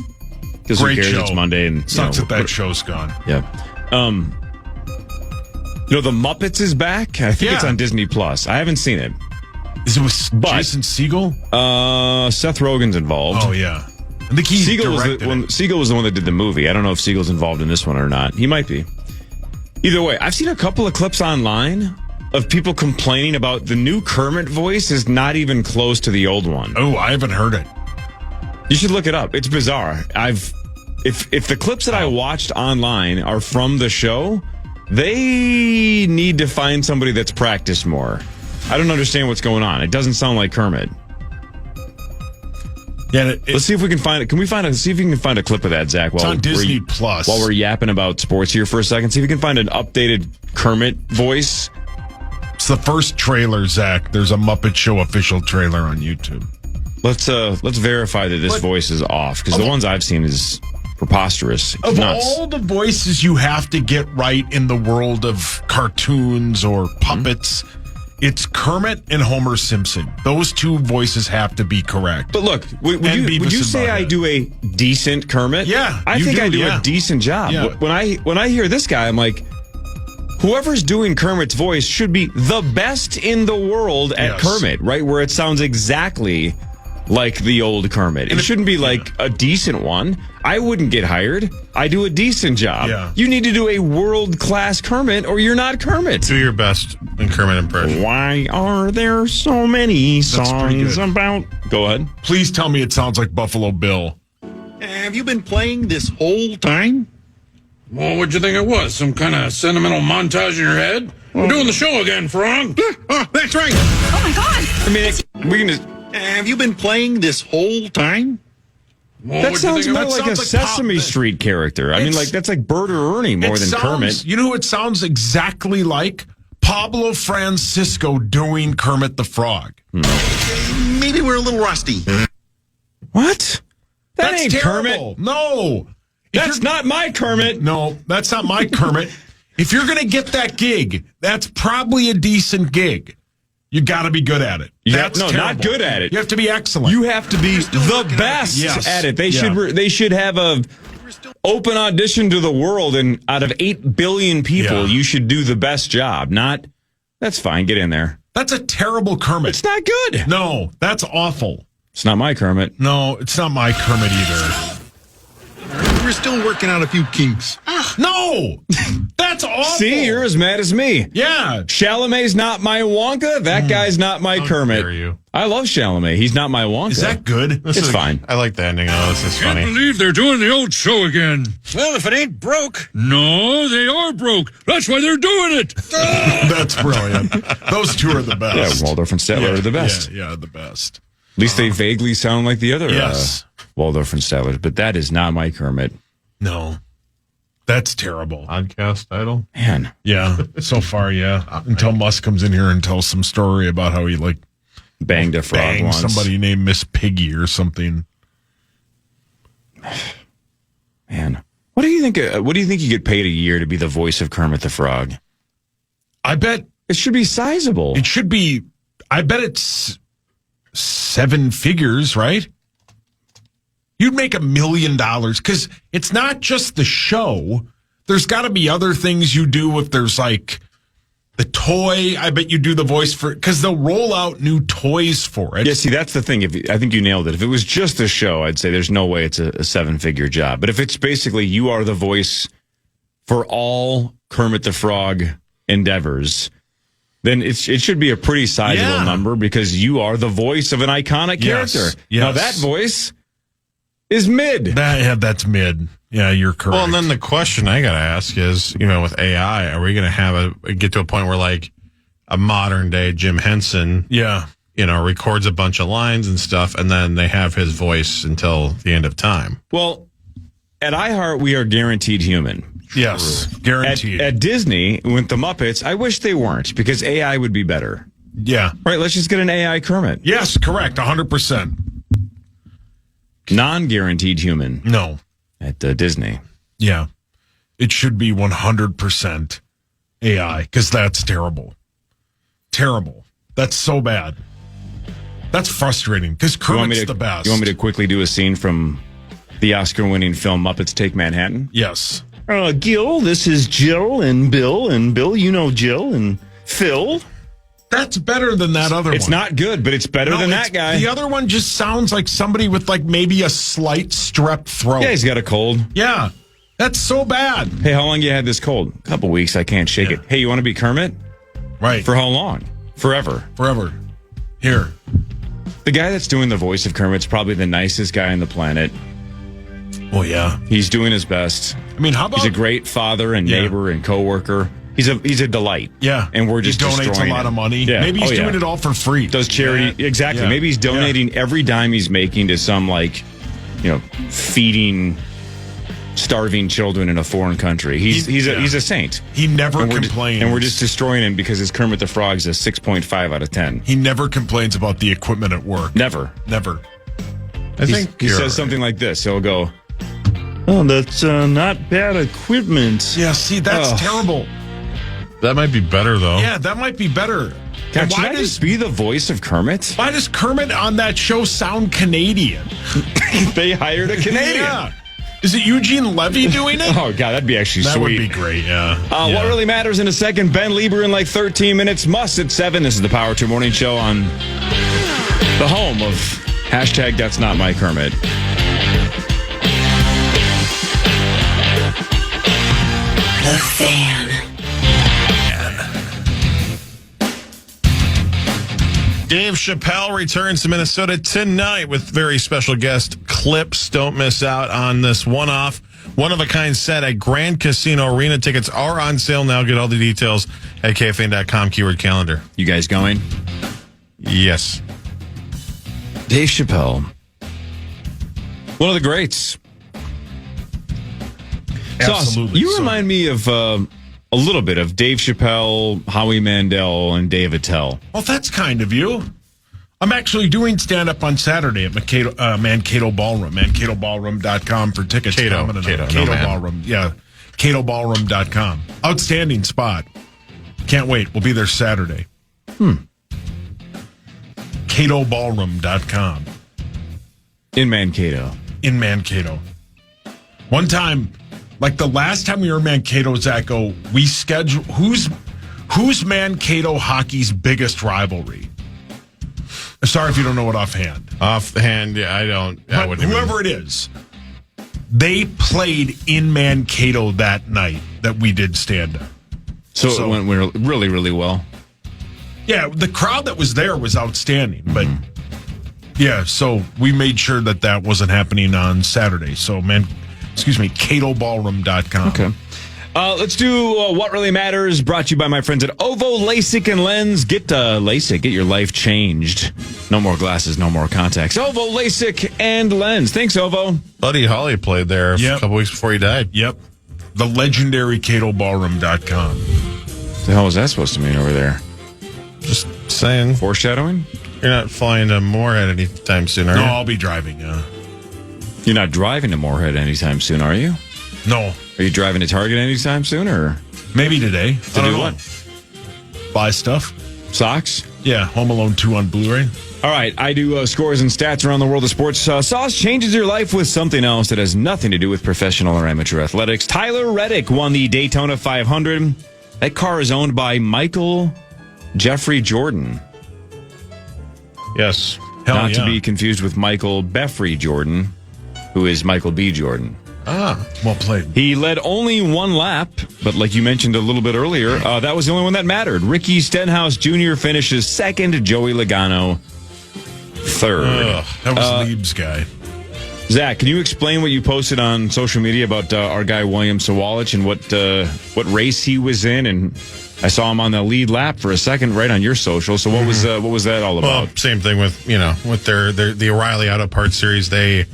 because who cares? Show. It's Monday, and sucks that show's gone. Yeah. The Muppets is back. I think it's on Disney Plus. I haven't seen it. Is it with Jason Segel? Seth Rogen's involved. Oh yeah. I think he directed it. Segel was the one that did the movie. I don't know if Segel's involved in this one or not. He might be. Either way, I've seen a couple of clips online of people complaining about the new Kermit voice is not even close to the old one. Oh, I haven't heard it. You should look it up. It's bizarre. If the clips that I watched online are from the show, they need to find somebody that's practiced more. I don't understand what's going on. It doesn't sound like Kermit. Yeah, let's see if we can find it. See if you can find a clip of that, Zach? It's on Disney Plus. While we're yapping about sports here for a second, see if we can find an updated Kermit voice. It's the first trailer, Zach. There's a Muppet Show official trailer on YouTube. Let's verify that this voice is off, because the ones I've seen is preposterous. Of Nuts. all the voices you have to get right in the world of cartoons or puppets, it's Kermit and Homer Simpson. Those two voices have to be correct. But look, would you say I do a decent Kermit? Yeah, I think I do a decent job. Yeah. When I hear this guy, I'm like, whoever's doing Kermit's voice should be the best in the world at Kermit, right? Where it sounds exactly like the old Kermit. It shouldn't be like a decent one. I wouldn't get hired. I do a decent job. Yeah. You need to do a world-class Kermit or you're not Kermit. Do your best in Kermit impression. Why are there so many songs about... Go ahead. Please tell me it sounds like Buffalo Bill. Have you been playing this whole time? Well, what'd you think it was? Some kind of sentimental montage in your head? We're doing the show again, Frog. Oh, that's right. Oh my God. I mean, we can just... Have you been playing this whole time? Well, That what'd you sounds think it more was? like a sounds like Sesame Street character. I mean, like that's like Bert or Ernie more than Kermit. You know who it sounds exactly like? Pablo Francisco doing Kermit the Frog. Maybe we're a little rusty. What? That That's ain't terrible. Kermit. No. That's not my Kermit. No, that's not my Kermit. If you're going to get that gig, that's probably a decent gig. You got to be good at it. That's not terrible. good at it. You have to be excellent. You have to be the best Yes. at it. They Yeah. should have a open audition to the world, and out of 8 billion people, you should do the best job. Not that's fine. Get in there. That's a terrible Kermit. It's not good. No, that's awful. It's not my Kermit. No, it's not my Kermit either. We're still working out a few kinks. No, that's awful. See, you're as mad as me. Yeah. Chalamet's not my Wonka. That guy's not my Kermit. dare you. I love Chalamet. He's not my Wonka. Is that good? It's fine. I like the ending. Oh, this is Can't funny. believe they're doing the old show again. Well, if it ain't broke. No, they are broke. That's why they're doing it. That's brilliant. Those two are the best. Yeah, Waldorf and Statler are the best. Yeah, the best. At least they vaguely sound like the other Yes. Waldorf and Statler, but that is not my Kermit. No, that's terrible. Podcast title. Man, Yeah, so far, yeah. Until Musk comes in here and tells some story about how he like banged a frog banged once. somebody named Miss Piggy or something. Man, what do you think? What do you think you get paid a year to be the voice of Kermit the Frog? I bet It should be sizable. it should be. I bet it's 7 figures, right? You'd make $1 million because it's not just the show. There's got to be other things you do if there's like the toy. I bet you do the voice for because they'll roll out new toys for it. Yeah, see, that's the thing. I think you nailed it. If it was just a show, I'd say there's no way it's a 7-figure job. But if it's basically you are the voice for all Kermit the Frog endeavors, then it should be a pretty sizable number because you are the voice of an iconic character. Yes. Now, that voice is mid. That's mid. Yeah, you're correct. Well, and then the question I got to ask is, with AI, are we going to get to a point where like a modern day Jim Henson, records a bunch of lines and stuff, and then they have his voice until the end of time? Well, at iHeart, we are guaranteed human. Yes, guaranteed. At Disney, with the Muppets, I wish they weren't because AI would be better. Yeah. Right, let's just get an AI Kermit. Yes, correct. 100%. Non-guaranteed human. No. At Disney. Yeah. It should be 100% AI because that's terrible. Terrible. That's so bad. That's frustrating because Kermit's the best. You want me to quickly do a scene from the Oscar-winning film Muppets Take Manhattan? Yes. Gil, this is Jill and Bill, you know Jill and Phil. That's better than that other one. It's not good, but it's better than that guy. The other one just sounds like somebody with like maybe a slight strep throat. Yeah, he's got a cold. Yeah. That's so bad. Hey, how long you had this cold? A couple weeks. I can't shake it. Hey, you want to be Kermit? Right. For how long? Forever. Forever. Here. The guy that's doing the voice of Kermit's probably the nicest guy on the planet. Oh, yeah. He's doing his best. I mean, how about... He's a great father and neighbor and coworker. He's a delight. Yeah. And we're just he donates destroying a lot it. of money. Yeah. Maybe he's doing it all for free. Does charity. Yeah. Exactly. Yeah. Maybe he's donating every dime he's making to some feeding starving children in a foreign country. He's a saint. He never And complains. and we're just destroying him because his Kermit the Frog's a 6.5 out of 10. He never complains about the equipment at work. Never. Never. I think He you're says right. something like this. He'll go, Oh, that's not bad equipment. Yeah, see, that's terrible. That might be better, though. Yeah, that might be better. God, And should I just be the voice of Kermit? why does Kermit on that show sound Canadian? They hired a Canadian. Yeah. Is it Eugene Levy doing it? Oh, God, that'd be actually That sweet. would be great, yeah. What really matters in a second? Ben Lieber in like 13 minutes. Must at 7. This is the Power 2 Morning Show on the home of hashtag That's Not My Kermit. The Fan. Dave Chappelle returns to Minnesota tonight with very special guest Clips. Don't miss out on this one-of-a-kind set at Grand Casino Arena. Tickets are on sale now. Get all the details at KFAN.com, keyword calendar. You guys going? Yes. Dave Chappelle. One of the greats. Absolutely. You remind me of a little bit of Dave Chappelle, Howie Mandel, and Dave Attell. Well, that's kind of you. I'm actually doing stand-up on Saturday at Mankato Ballroom. MankatoBallroom.com for tickets. Cato, Cato no man. Ballroom. Yeah. CatoBallroom.com. Outstanding spot. Can't wait. We'll be there Saturday. CatoBallroom.com. In Mankato. In Mankato. One time, like the last time we were in Mankato, Zacho, we scheduled who's Mankato hockey's biggest rivalry? Sorry if you don't know it offhand. Offhand, yeah, I don't. I But wouldn't whoever it is, they played in Mankato that night that we did stand up. So So- it went really, really well. Yeah, the crowd that was there was outstanding, but yeah, so we made sure that wasn't happening on Saturday. So, CatoBallroom.com. Okay. Let's do What Really Matters, brought to you by my friends at OVO LASIK and Lens. Get LASIK, get your life changed. No more glasses, no more contacts. OVO LASIK and Lens. Thanks, OVO. Buddy Holly played there a Yep. couple weeks before he died. Yep. The legendary CatoBallroom.com. What the hell was that supposed to mean over there? Just saying. Foreshadowing? You're not flying to Moorhead anytime soon, are No, you? I'll be driving, yeah. You're not driving to Moorhead anytime soon, are you? No, Are you driving to Target anytime soon, or maybe today. to I don't do know. what? Buy stuff. Socks? Yeah, Home Alone 2 on Blu-ray. All right, I do scores and stats around the world of sports. Sauce changes your life with something else that has nothing to do with professional or amateur athletics. Tyler Reddick won the Daytona 500. That car is owned by Michael Jeffrey Jordan. Yes. Hell Not to yeah. be confused with Michael Beffrey Jordan, who is Michael B. Jordan. Well played. He led only one lap, but like you mentioned a little bit earlier, that was the only one that mattered. Ricky Stenhouse Jr. finishes second, Joey Logano third. That was Lieb's guy. Zach, can you explain what you posted on social media about our guy William Sawalich and what race he was in? And I saw him on the lead lap for a second, right on your social. So what was that all Well, about? same thing with their the O'Reilly Auto Parts series. They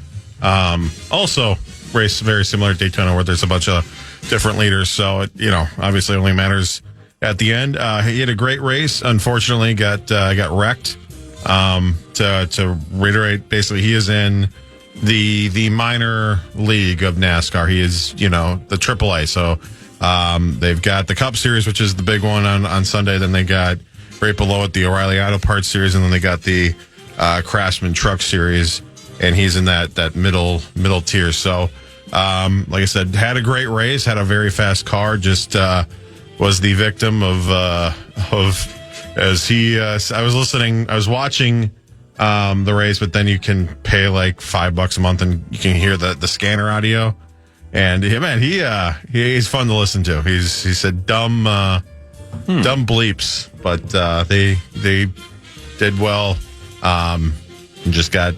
also race very similar to Daytona, where there's a bunch of different leaders. So it obviously only matters at the end. He had a great race. Unfortunately, got wrecked. To reiterate, basically, he is in the minor league of NASCAR. He is the AAA. So they've got the Cup Series, which is the big one on Sunday. Then they got right below it the O'Reilly Auto Parts Series, and then they got the Craftsman Truck Series, and he's in that middle tier. So, like I said, had a great race, had a very fast car. Just was the victim of as he. I was watching the race, but then you can pay like $5 a month, and you can hear the scanner audio. And he's fun to listen to. He said dumb bleeps, but they did well. And just got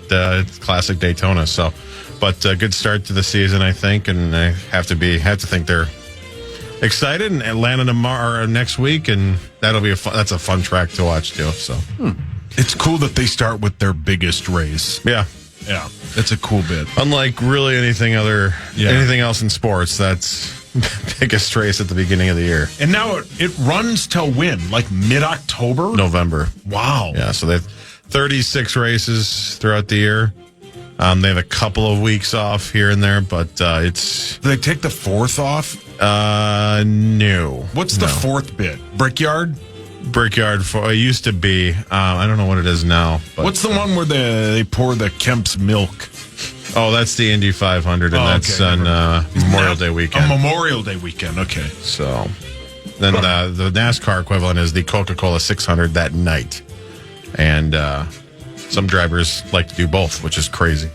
classic Daytona. So, but good start to the season, I think, and I have to think they're excited. And Atlanta tomorrow or next week, and that's a fun track to watch too. So, It's cool that they start with their biggest race. yeah. Yeah, that's a cool bit. Unlike really anything else in sports, that's biggest race at the beginning of the year. And now it runs till when? Like mid-October? November. Wow. Yeah, so they have 36 races throughout the year. They have a couple of weeks off here and there, but it's... Do they take the 4th off? No. What's the 4th bit? Brickyard? Brickyard, it used to be. I don't know what it is now. But, What's the one where they pour the Kemp's milk? Oh, that's the Indy 500, and that's on Memorial Day weekend. Memorial Day weekend, okay. So then the NASCAR equivalent is the Coca-Cola 600 that night. And some drivers like to do both, which is crazy.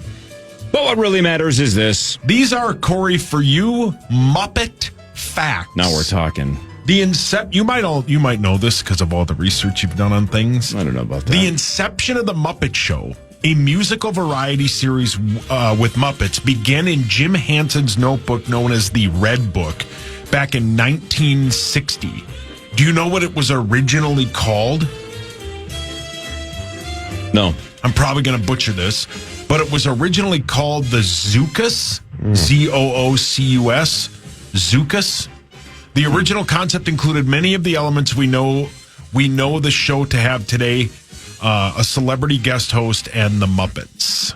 But what really matters is this. These are, Corey, for you, Muppet facts. Now we're talking. You might know this because of all the research you've done on things. I don't know about that. The inception of the Muppet Show, a musical variety series with Muppets, began in Jim Henson's notebook known as the Red Book back in 1960. Do you know what it was originally called? No. I'm probably going to butcher this, but it was originally called the Zookus, Zoocus, Zookus. The original concept included many of the elements we know the show to have today, a celebrity guest host and the Muppets.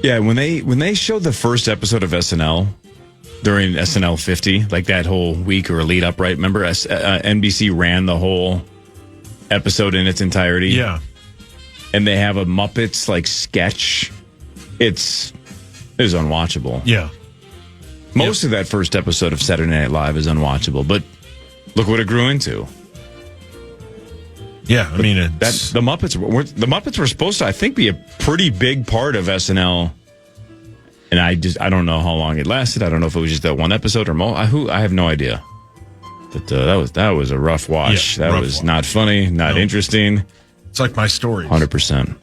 Yeah, when they showed the first episode of SNL during SNL 50, like that whole week or lead up, right? Remember NBC ran the whole episode in its entirety? Yeah. And they have a Muppets like sketch. It is unwatchable. Yeah. Most of that first episode of Saturday Night Live is unwatchable, but look what it grew into. Yeah, I mean, The Muppets were supposed to, I think, be a pretty big part of SNL. And I don't know how long it lasted. I don't know if it was just that one episode or more. I have no idea. But that was a rough watch. Yeah, that was not funny, not interesting. It's like my stories. 100%.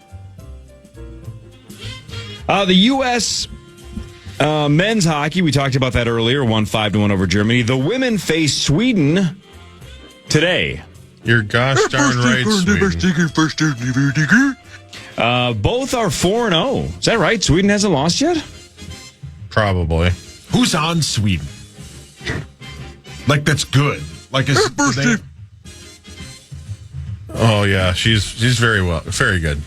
The U.S. Men's hockey, we talked about that earlier, won 5-1 over Germany. The women face Sweden today. You're gosh darn right, Sweden. Both are 4-0. Is that right? Sweden hasn't lost yet? Probably. Who's on Sweden? Like, that's good. Like, Oh yeah, she's very good.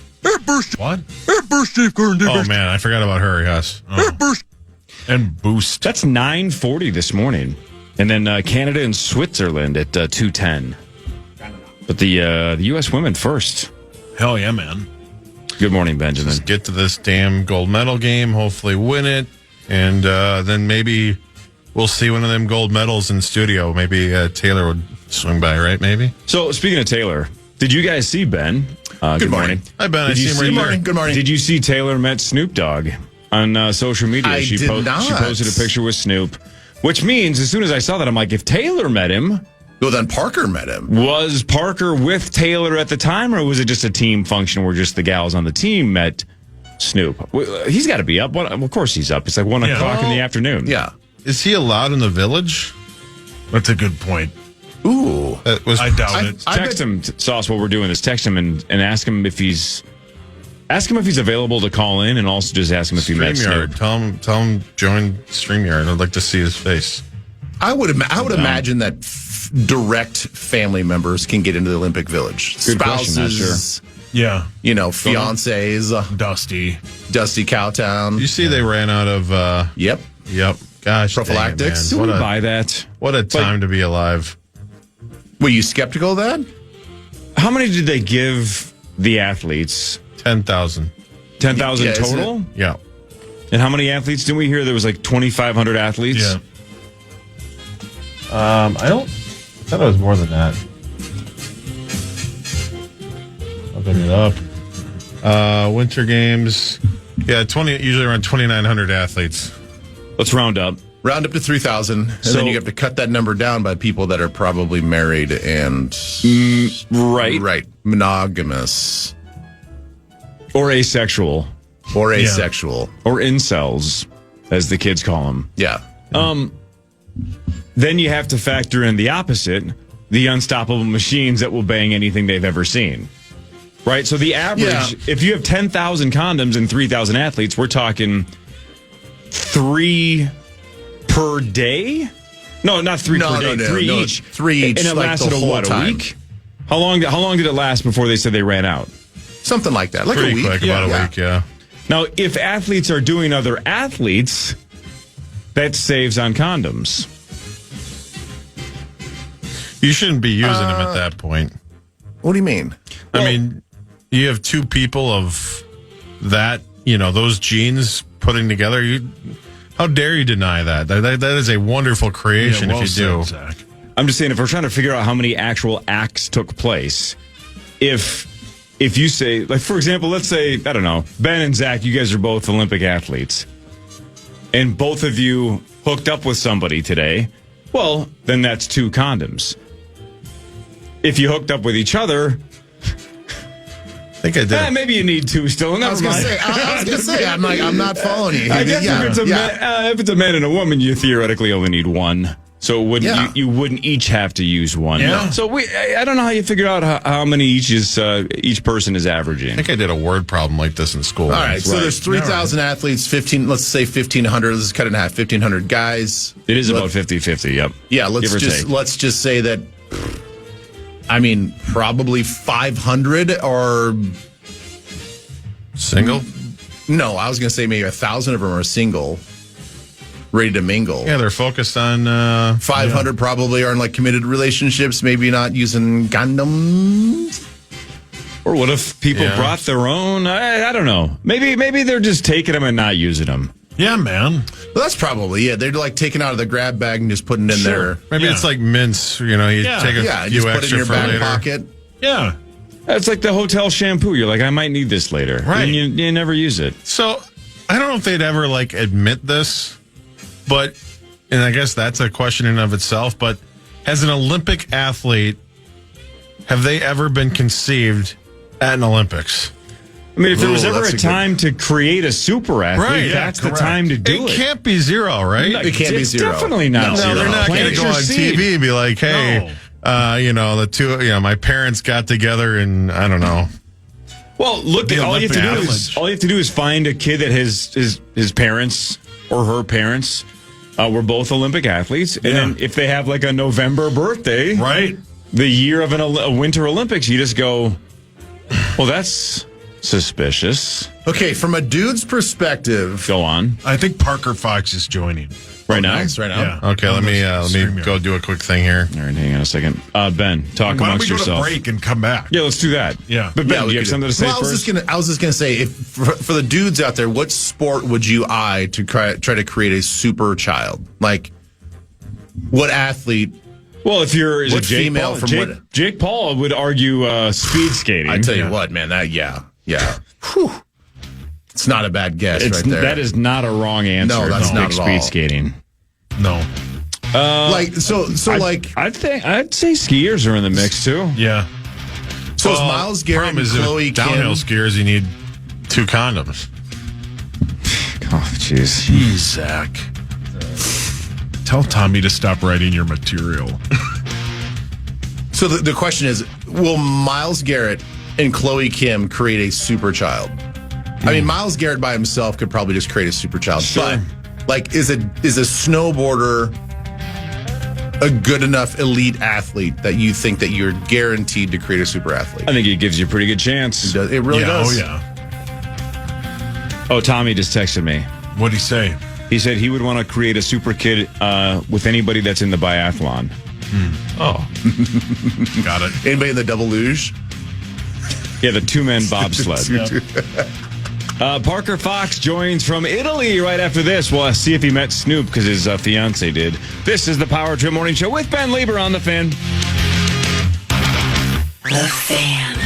What? Oh man, I forgot about her. Yes. And Boost. That's 9:40 this morning. And then Canada and Switzerland at 2:10. But the U.S. women first. Hell yeah, man. Good morning, Benjamin. Just get to this damn gold medal game, hopefully win it, and then maybe we'll see one of them gold medals in studio. Maybe Taylor would swing by, right? Maybe. So, speaking of Taylor, did you guys see Ben? Good morning. Hi, Ben. I see him right there. Good morning. Did you see Taylor met Snoop Dogg on social media? I did not. She posted a picture with Snoop, which means as soon as I saw that, I'm like, if Taylor met him, Well, then Parker met him. was Parker with Taylor at the time, or was it just a team function where just the gals on the team met Snoop? He's got to be up. Of course he's up. It's like 1 o'clock in the afternoon. Yeah. Is he allowed in the village? That's a good point. Ooh. I doubt it. Text him, Sauce, while we're doing this. Text him and ask him if he's available to call in, and also just ask him if he met Snoop. StreamYard. Tell him join StreamYard. I'd like to see his face. I would imagine that direct family members can get into the Olympic Village. Good question, not Spouses, Yeah. fiancés, Dusty Cowtown. You see, they ran out of. Yep. Gosh, Prophylactics? dang it, man. Did we buy that? What a time to be alive. Were you skeptical of that? How many did they give the athletes? 10,000. 10,000 Yeah, isn't total? Yeah. And how many athletes did we hear? There was like 2,500 athletes? Yeah. I thought it was more than that. Open it up. Winter Games. Yeah, usually around 2,900 athletes. Let's round up. Round up to 3,000, and then you have to cut that number down by people that are probably married and Right. monogamous Or asexual. or asexual. Or incels, as the kids call them. Yeah. Then you have to factor in the opposite, the unstoppable machines that will bang anything they've ever seen. right? So the average, if you have 10,000 condoms and 3,000 athletes, we're talking 3 per day? No, not 3 per day. 3 each. 3 each. And it like lasted the whole time. a week? How long did it last before they said they ran out? Something like that. Like Pretty a week. quick, about a week, yeah. Now, if athletes are doing other athletes, that saves on condoms. You shouldn't be using them at that point. What do you mean? I mean, you have 2 people of that, those genes putting together. How dare you deny that? That is a wonderful creation if you do. Zach. I'm just saying, if we're trying to figure out how many actual acts took place, if you say, like, for example, let's say, I don't know, Ben and Zach, you guys are both Olympic athletes, and both of you hooked up with somebody today, well, then that's 2 condoms. If you hooked up with each other, I think I did. maybe you need 2 still. Never I was going to say, I'm not following you. I guess if it's a man and a woman, you theoretically only need 1. So you wouldn't each have to use 1. Yeah. So I don't know how you figure out how many each person is averaging. I think I did a word problem like this in school. All right, so there's 3,000 athletes, 15, let's say 1,500. Let's cut it in half, 1,500 guys. It is about 50-50, yep. Yeah, Give or take. let's just say that, probably 500 are... Single? No, I was going to say maybe 1,000 of them are single, ready to mingle. Yeah, they're focused on... 500 probably are in like committed relationships, maybe not using condoms. Or what if people brought their own? I don't know. Maybe they're just taking them and not using them. Yeah, man. Well, that's probably it. They're like taking out of the grab bag and just putting it in there. Maybe it's like mints. You take a few just put it in extra your for back later. pocket. Yeah. It's like the hotel shampoo. You're like, I might need this later. Right. And you never use it. So I don't know if they'd ever admit this, but, and I guess that's a question in of itself, but as an Olympic athlete, have they ever been conceived at an Olympics? I mean, if there was ever that's a a time to create a super athlete, Right, yeah, that's the correct. time to do it. It can't be 0, right? It can't be It's 0. definitely not No, zero. No, they're not going Plant to go your on seed. TV and be like, hey, the two, my parents got together and I don't know. Well, look, The all you have to do Olympic is find a kid that his parents or her parents were both Olympic athletes, and then if they have like a November birthday, Right. the year of a Winter Olympics, you just go, well, that's suspicious. Okay, from a dude's perspective. Go on. I think Parker Fox is joining. Right now? Nice, right now. Yeah. Okay, let me go do a quick thing here. All right, hang on a second. Ben, talk Why don't amongst we go yourself. to break and come back? Yeah, let's do that. Yeah. But Ben, Yeah, do we you have could something to say well, first? I was just gonna say, if for the dudes out there, what sport would you eye to try to create a super child? Like, what athlete? Well, if you're What Jake female Paul, from Jake, what- Jake Paul would argue speed skating. I tell you what, man, yeah. Whew. It's not a bad guess right there. That is not a wrong answer. No, that's not at speed all. skating. No. I'd say skiers are in the mix too. Yeah. so is Miles Garrett Problem and is, Chloe if downhill Kim. skiers, you need 2 condoms. Oh, jeez. Jeez, Zach. Tell Tommy to stop writing your material. So the question is, will Miles Garrett and Chloe Kim create a super child? I mean, Miles Garrett by himself could probably just create a super child. Sure. But is a snowboarder a good enough elite athlete that you think that you're guaranteed to create a super athlete? I think it gives you a pretty good chance. It really does. Oh, yeah. Oh, Tommy just texted me. What'd he say? He said he would want to create a super kid with anybody that's in the biathlon. Oh. Got it. Anybody in the double luge? Yeah, the 2-man bobsled. Parker Fox joins from Italy right after this. We'll see if he met Snoop because his fiance did. This is the Power Trip Morning Show with Ben Lieber on The Fan. The Fan.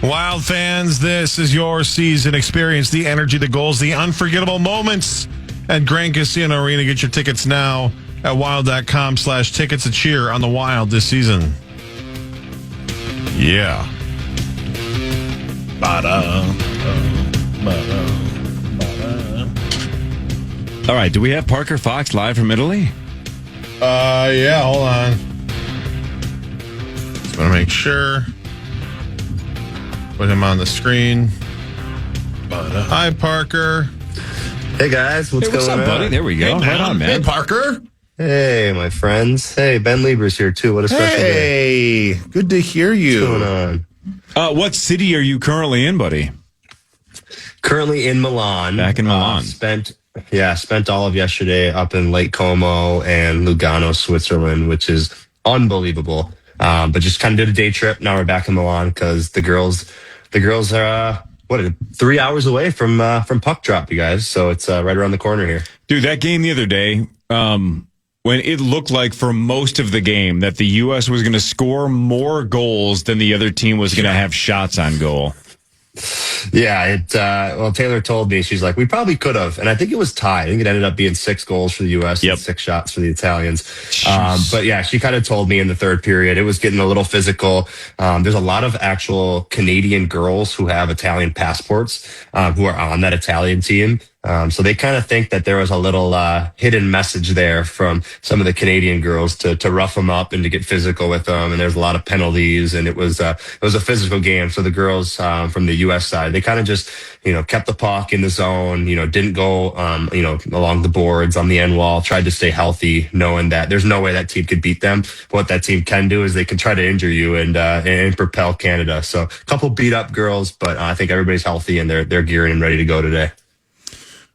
Wild fans, this is your season. Experience the energy, the goals, the unforgettable moments at Grand Casino Arena. Get your tickets now at wild.com/tickets to cheer on the Wild this season. Yeah. All right, do we have Parker Fox live from Italy? Yeah, hold on. Just want to make sure. Put him on the screen. Hi, Parker. Hey guys, what's What's going up, on? buddy? There we go. Hey, Right on, Hey, man. Parker. Hey, my friends. Hey, Ben Lieber's here too. What a special day. Hey, good to hear you. What's going on? What city are you currently in, buddy? Currently in Milan. Back in Milan. Spent all of yesterday up in Lake Como and Lugano, Switzerland, which is unbelievable. But just kind of did a day trip. Now we're back in Milan because the girls are 3 hours away from puck drop, you guys. So it's right around the corner here. Dude, that game the other day, when it looked like for most of the game that the U.S. was going to score more goals than the other team was going to have shots on goal. Yeah, well, Taylor told me, she's like, we probably could have. And I think it was tied. I think it ended up being 6 goals for the U.S. Yep. and 6 shots for the Italians. But yeah, she kind of told me in the third period, it was getting a little physical. There's a lot of actual Canadian girls who have Italian passports, who are on that Italian team. So they kind of think that there was a little hidden message there from some of the Canadian girls to rough them up and to get physical with them. And there's a lot of penalties, and it was a physical game. So the girls from the U.S. side, they kind of just kept the puck in the zone. Didn't go along the boards on the end wall. Tried to stay healthy, knowing that there's no way that team could beat them. But what that team can do is they can try to injure you and propel Canada. So a couple beat up girls, but I think everybody's healthy and they're gearing and ready to go today.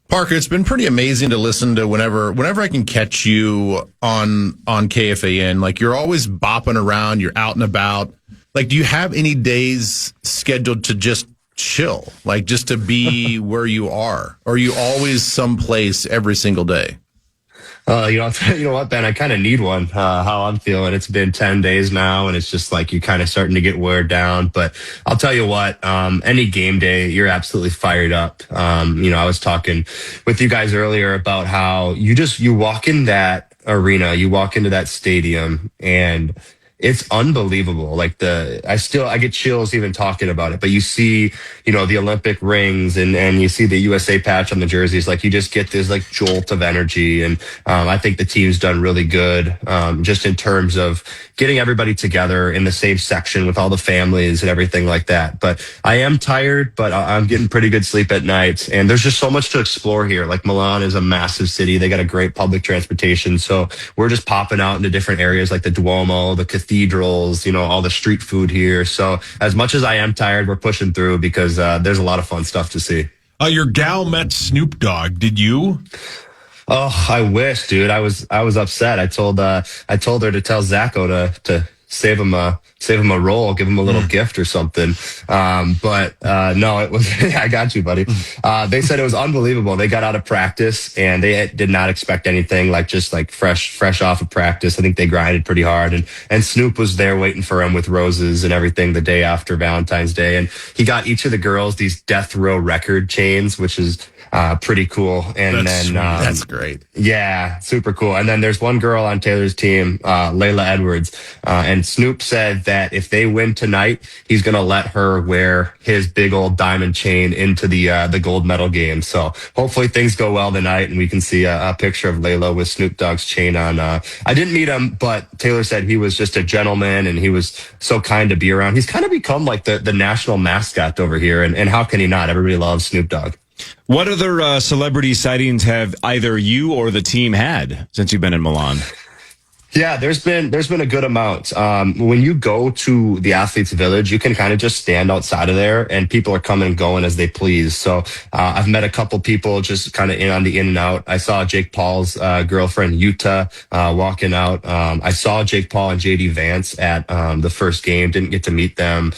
Parker, it's been pretty amazing to listen to whenever I can catch you on KFAN. Like, you're always bopping around, you're out and about. Like, do you have any days scheduled to just chill? Like, just to be where you are? Or are you always someplace every single day? You know what, Ben? I kind of need one. How I'm feeling. It's been 10 days now, and it's just like you're kind of starting to get wear down. But I'll tell you what, any game day, you're absolutely fired up. I was talking with you guys earlier about how you walk in that arena, you walk into that stadium, and it's unbelievable. Like I get chills even talking about it, but you see, the Olympic rings and you see the USA patch on the jerseys. Like, you just get this like jolt of energy. And, I think the team's done really good, just in terms of getting everybody together in the same section with all the families and everything like that. But I am tired, but I'm getting pretty good sleep at night. And there's just so much to explore here. Like, Milan is a massive city. They got a great public transportation. So we're just popping out into different areas like the Duomo, the cathedrals, all the street food here. So as much as I am tired, we're pushing through because there's a lot of fun stuff to see. Your gal met Snoop Dogg. Did you? Oh, I wish, dude. I was upset. I told her to tell Zacho to save him a roll, give him a little gift or something. But no, it was, I got you, buddy. They said it was unbelievable. They got out of practice and they did not expect anything, like just like fresh off of practice. I think they grinded pretty hard, and Snoop was there waiting for him with roses and everything the day after Valentine's Day. And he got each of the girls these death row record chains, which is pretty cool. And That's great. Yeah, super cool. And then there's one girl on Taylor's team, Layla Edwards, and Snoop said that if they win tonight, he's going to let her wear his big old diamond chain into the gold medal game. So hopefully things go well tonight and we can see a picture of Layla with Snoop Dogg's chain on. I didn't meet him, but Taylor said he was just a gentleman and he was so kind to be around. He's kind of become like the national mascot over here. And how can he not? Everybody loves Snoop Dogg. What other celebrity sightings have either you or the team had since you've been in Milan? Yeah, there's been a good amount. When you go to the Athletes Village, you can kind of just stand outside of there and people are coming and going as they please. So I've met a couple people just kind of in and out. I saw Jake Paul's girlfriend, Yuta, walking out. I saw Jake Paul and JD Vance at the first game. Didn't get to meet them.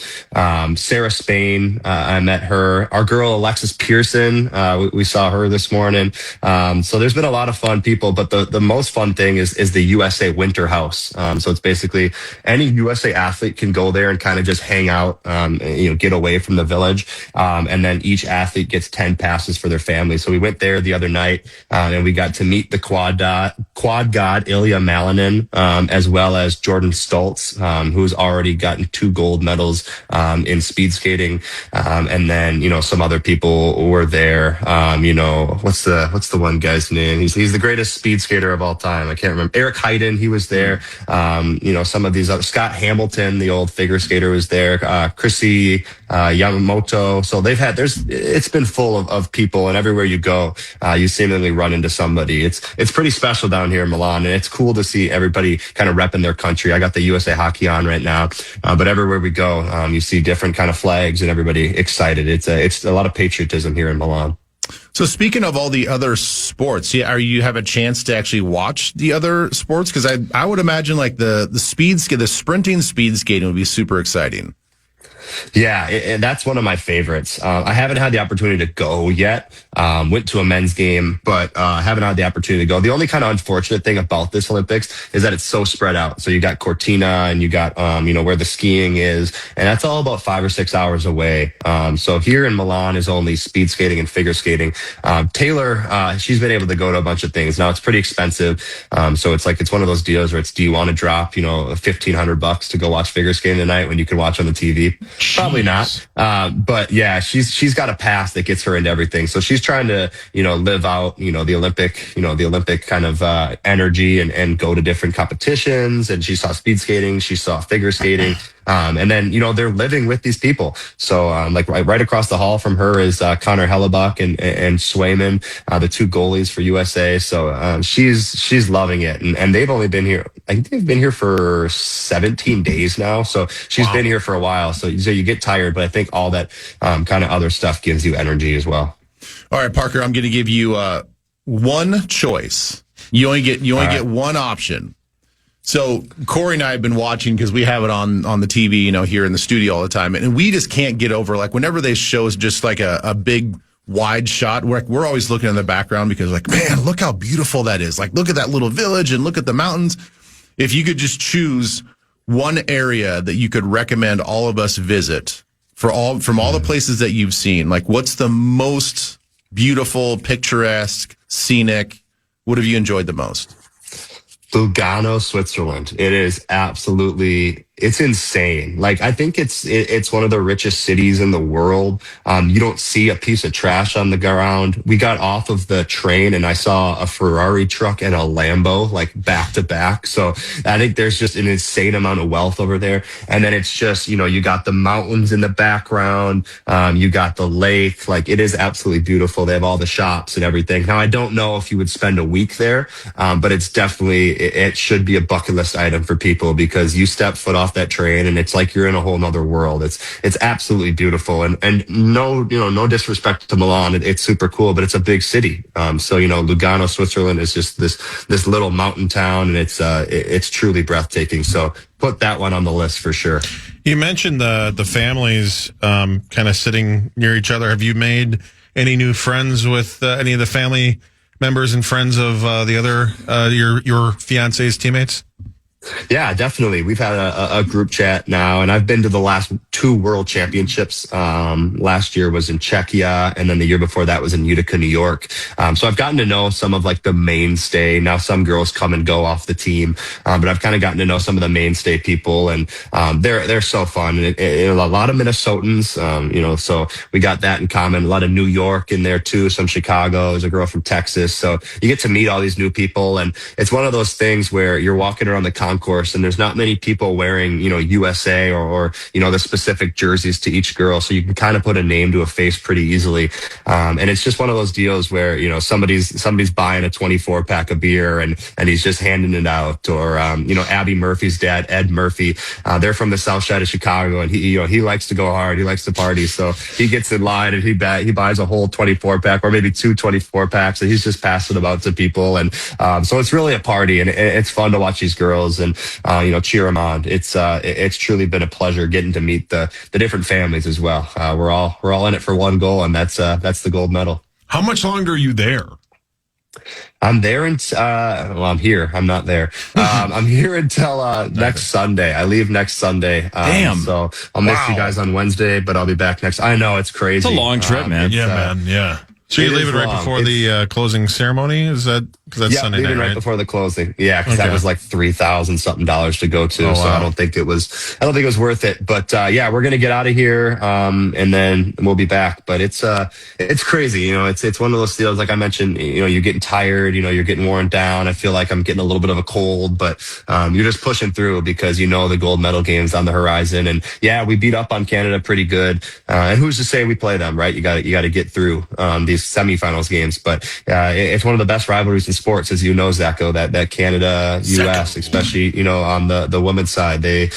Sarah Spain, I met her. Our girl, Alexis Pearson, we saw her this morning. So there's been a lot of fun people, but the most fun thing is the USA women's winter house. So it's basically any USA athlete can go there and kind of just hang out, get away from the village. And then each athlete gets 10 passes for their family. So we went there the other night, and we got to meet the quad god Ilya Malinin, as well as Jordan Stoltz, who's already gotten 2 gold medals in speed skating. And then, some other people were there. What's the one guy's name? He's the greatest speed skater of all time. I can't remember. Eric Heiden, he was there. Some of these other, Scott Hamilton, the old figure skater, was there. Chrissy Yamamoto. So it's been full of people, and everywhere you go, you seemingly run into somebody. It's pretty special down here in Milan, and it's cool to see everybody kind of repping their country. I got the USA Hockey on right now, but everywhere we go, you see different kind of flags and everybody excited. It's a lot of patriotism here in Milan. So speaking of all the other sports, you have a chance to actually watch the other sports? Because I would imagine like the sprinting speed skating would be super exciting. Yeah, and that's one of my favorites. I haven't had the opportunity to go yet. Went to a men's game, but haven't had the opportunity to go. The only kind of unfortunate thing about this Olympics is that it's so spread out. So you got Cortina, and you got where the skiing is, and that's all about 5 or 6 hours away. So here in Milan is only speed skating and figure skating. Taylor, she's been able to go to a bunch of things. Now it's pretty expensive, so it's one of those deals where do you want to drop $1,500 to go watch figure skating tonight when you can watch on the TV? Probably not. But yeah, she's got a pass that gets her into everything. So she's trying to, live out, the Olympic kind of energy and go to different competitions. And she saw speed skating, she saw figure skating. And then, they're living with these people. So, right across the hall from her is Connor Hellebuck and Swayman, the 2 goalies for USA. So, she's loving it. And they've only been here, I think they've been here for 17 days now. So she's been here for a while. So you get tired, but I think all that kind of other stuff gives you energy as well. All right, Parker, I'm going to give you one choice. You only get one option. So Corey and I have been watching because we have it on the TV, here in the studio all the time, and we just can't get over whenever they show us just like a big wide shot, we're always looking in the background because man, look how beautiful that is. Look at that little village and look at the mountains. If you could just choose one area that you could recommend all of us visit from all the places that you've seen, what's the most beautiful, picturesque, scenic? What have you enjoyed the most? Lugano, Switzerland. It is absolutely, it's insane. I think it's one of the richest cities in the world. You don't see a piece of trash on the ground. We got off of the train and I saw a Ferrari truck and a Lambo back to back. So I think there's just an insane amount of wealth over there. And then it's just, you got the mountains in the background. You got the lake. It is absolutely beautiful. They have all the shops and everything. Now, I don't know if you would spend a week there, but it's definitely, it should be a bucket list item for people because you step foot off that train and it's like you're in a whole nother world. It's absolutely beautiful and no disrespect to Milan. It's super cool, but it's a big city. So Lugano, Switzerland is just this little mountain town and it's truly breathtaking. So put that one on the list for sure. You mentioned the families kind of sitting near each other. Have you made any new friends with any of the family members and friends of the other your fiance's teammates? Yeah, definitely. We've had a group chat now, and I've been to the last 2 World Championships. Last year was in Czechia, and then the year before that was in Utica, New York. So I've gotten to know some of the mainstay. Now some girls come and go off the team, but I've kind of gotten to know some of the mainstay people, and they're so fun. And a lot of Minnesotans, so we got that in common. A lot of New York in there too, some Chicago. There's a girl from Texas. So you get to meet all these new people, and it's one of those things where you're walking around the concourse and there's not many people wearing, USA or the specific jerseys to each girl. So you can kind of put a name to a face pretty easily. And it's just one of those deals where, somebody's buying a 24 pack of beer and he's just handing it out. Or, Abby Murphy's dad, Ed Murphy, they're from the South Side of Chicago and he likes to go hard. He likes to party. So he gets in line and he buys a whole 24 pack or maybe 2 24 packs and he's just passing them out to people. And, so it's really a party and it's fun to watch these girls and cheer them on. It's truly been a pleasure getting to meet the different families as well. We're all in it for one goal, and that's the gold medal. How much longer are you there? I'm there until, well, I'm here. I'm not there. I'm here until next Sunday. I leave next Sunday. Damn. So I'll miss you guys on Wednesday, but I'll be back next. I know it's crazy. It's a long trip, man. Yeah, man. Yeah. So you It leave is it right long. before the closing ceremony? Is that because that's Yeah, Sunday leaving night, right right? before the closing. Yeah, because that Okay. was like $3,000 something to go to. Oh, So wow. I don't think it was worth it. But yeah, we're gonna get out of here, and then we'll be back. But it's crazy. You know, it's one of those deals. Like I mentioned, you know, you're getting tired. You know, you're getting worn down. I feel like I'm getting a little bit of a cold, but you're just pushing through because you know the gold medal game's on the horizon. And yeah, we beat up on Canada pretty good. And who's to say we play them, right? You got to get through these semifinals games. But it's one of the best rivalries in sports, as you know, Zacho, that Canada, U.S., especially, you know, on the women's side, they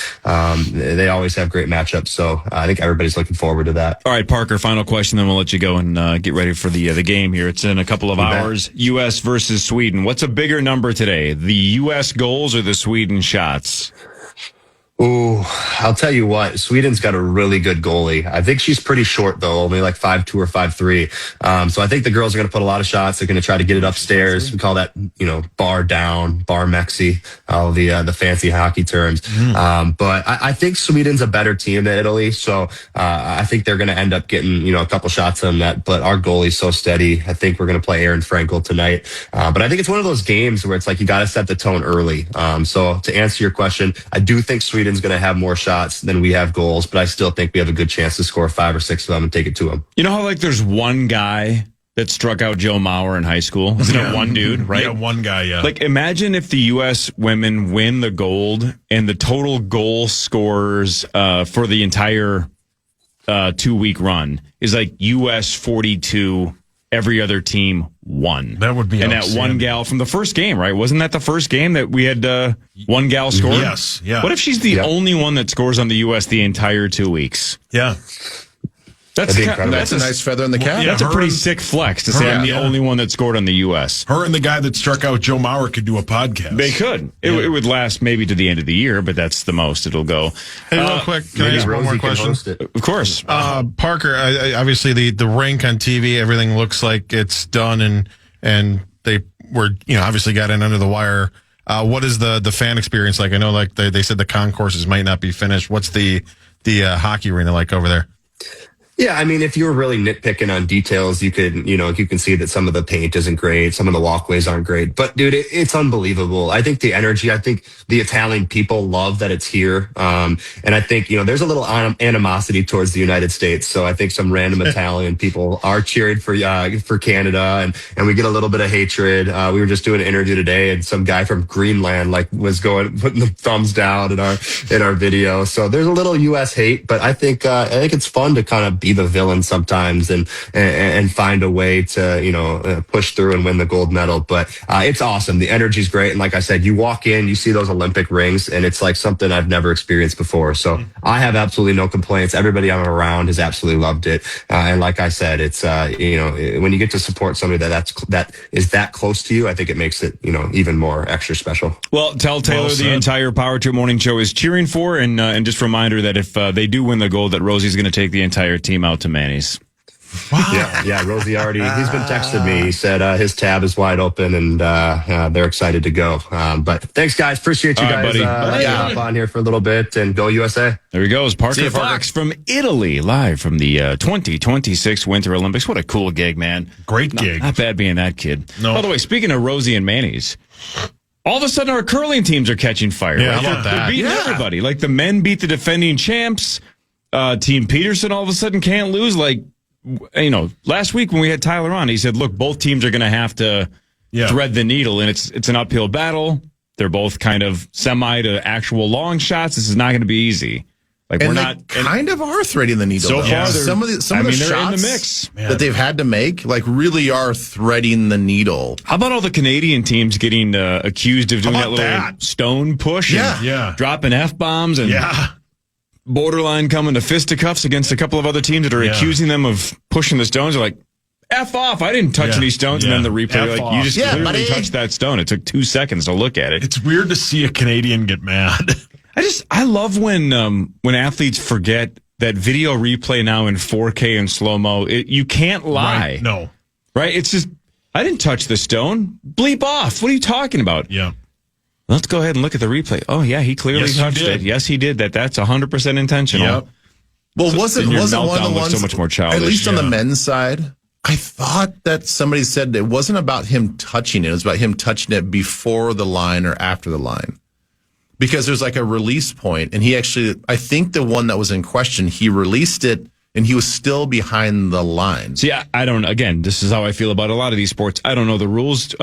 always have great matchups. So I think everybody's looking forward to that. All right, Parker, final question, then we'll let you go and get ready for the game here. It's in a couple of hours. U.S. versus Sweden. What's a bigger number today, the U.S. goals or the Sweden shots? Ooh, I'll tell you what, Sweden's got a really good goalie. I think she's pretty short though, only like 5'2" or 5'3". So I think the girls are going to put a lot of shots. They're going to try to get it upstairs. We call that, you know, bar down, bar mexi, all the fancy hockey terms. But I think Sweden's a better team than Italy. So I think they're going to end up getting, you know, a couple shots on that. But our goalie's so steady. I think we're going to play Aaron Frankel tonight. But I think it's one of those games where it's like you got to set the tone early. So to answer your question, I do think Sweden's going to have more shots than we have goals, but I still think we have a good chance to score 5 or 6 of them and take it to them. You know how, like, there's one guy that struck out Joe Mauer in high school? Isn't it one dude, right? Yeah, one guy, yeah. Like, imagine if the U.S. women win the gold and the total goal scorers for the entire 2-week run is like U.S. 42, every other team 1. That would be And that one gal from the first game, right? Wasn't that the first game that we had one gal score? Yes, yeah. What if she's the only one that scores on the U.S. the entire 2 weeks? Yeah. That's That's a nice feather in the cap. That's a pretty sick flex to say I'm the only one that scored on the U.S. Her and the guy that struck out Joe Mauer could do a podcast. They could. It would last maybe to the end of the year, but that's the most it'll go. Hey, real quick, can I ask one more question? Of course. Parker, obviously the rink on TV, everything looks like it's done, and they were, you know, obviously got in under the wire. What is the fan experience like? I know, like they said the concourses might not be finished. What's the hockey arena like over there? Yeah, I mean, if you were really nitpicking on details, you can see that some of the paint isn't great, some of the walkways aren't great. But dude, it's unbelievable. I think the energy, I think the Italian people love that it's here. And I think, you know, there's a little animosity towards the United States. So I think some random Italian people are cheering for Canada, and we get a little bit of hatred. We were just doing an interview today, and some guy from Greenland was putting the thumbs down in our video. So there's a little U.S. hate, but I think it's fun to kind of be the villain sometimes and find a way to, you know, push through and win the gold medal. But it's awesome. The energy's great. And like I said, you walk in, you see those Olympic rings, and it's like something I've never experienced before. So I have absolutely no complaints. Everybody I'm around has absolutely loved it. And like I said, it's, you know, when you get to support somebody that is that close to you, I think it makes it, you know, even more extra special. Well, tell Taylor the entire Power 2 Morning Show is cheering for, and just a reminder that if they do win the gold, that Rosie's going to take the entire team out to Manny's. Wow. Yeah, Rosie he's been texting me. He said his tab is wide open, and they're excited to go. But thanks, guys. Appreciate you guys hop on here for a little bit, and go USA. There he goes. Parker Fox from Italy, live from the 2026 Winter Olympics. What a cool gig, man. Great gig. Not bad being that kid. No. By the way, speaking of Rosie and Manny's, all of a sudden our curling teams are catching fire. Yeah, right? how about that? They're beating everybody. Like the men beat the defending champs. Team Peterson all of a sudden can't lose. Like, you know, last week when we had Tyler on, he said, look, both teams are going to have to thread the needle, and it's an uphill battle. They're both kind of semi to actual long shots. This is not going to be easy. Like, and we're they not kind of are threading the needle. So though. far, some of the they're shots in the mix that they've had to make, like, really are threading the needle. How about all the Canadian teams getting accused of doing that little stone push? Yeah. Dropping F-bombs and borderline coming to fisticuffs against a couple of other teams that are accusing them of pushing the stones. They're like, F off. I didn't touch any stones. And then the replay, like, you just clearly touched that stone. It took 2 seconds to look at it. It's weird to see a Canadian get mad. I love when athletes forget that video replay now in 4K and slow-mo. You can't lie. Right. No. Right? It's just, I didn't touch the stone. Bleep off. What are you talking about? Yeah. Let's go ahead and look at the replay. Oh, yeah, he clearly Yes, he touched did. it. Yes, he did. That's 100% intentional. Yep. Well, wasn't your one of the meltdown looks ones so much more childish. At least on the Yeah. men's side, I thought that somebody said it wasn't about him touching it. It was about him touching it before the line or after the line. Because there's like a release point, and he actually, I think the one that was in question, he released it, and he was still behind the line. See, I don't, again, this is how I feel about a lot of these sports. I don't know the rules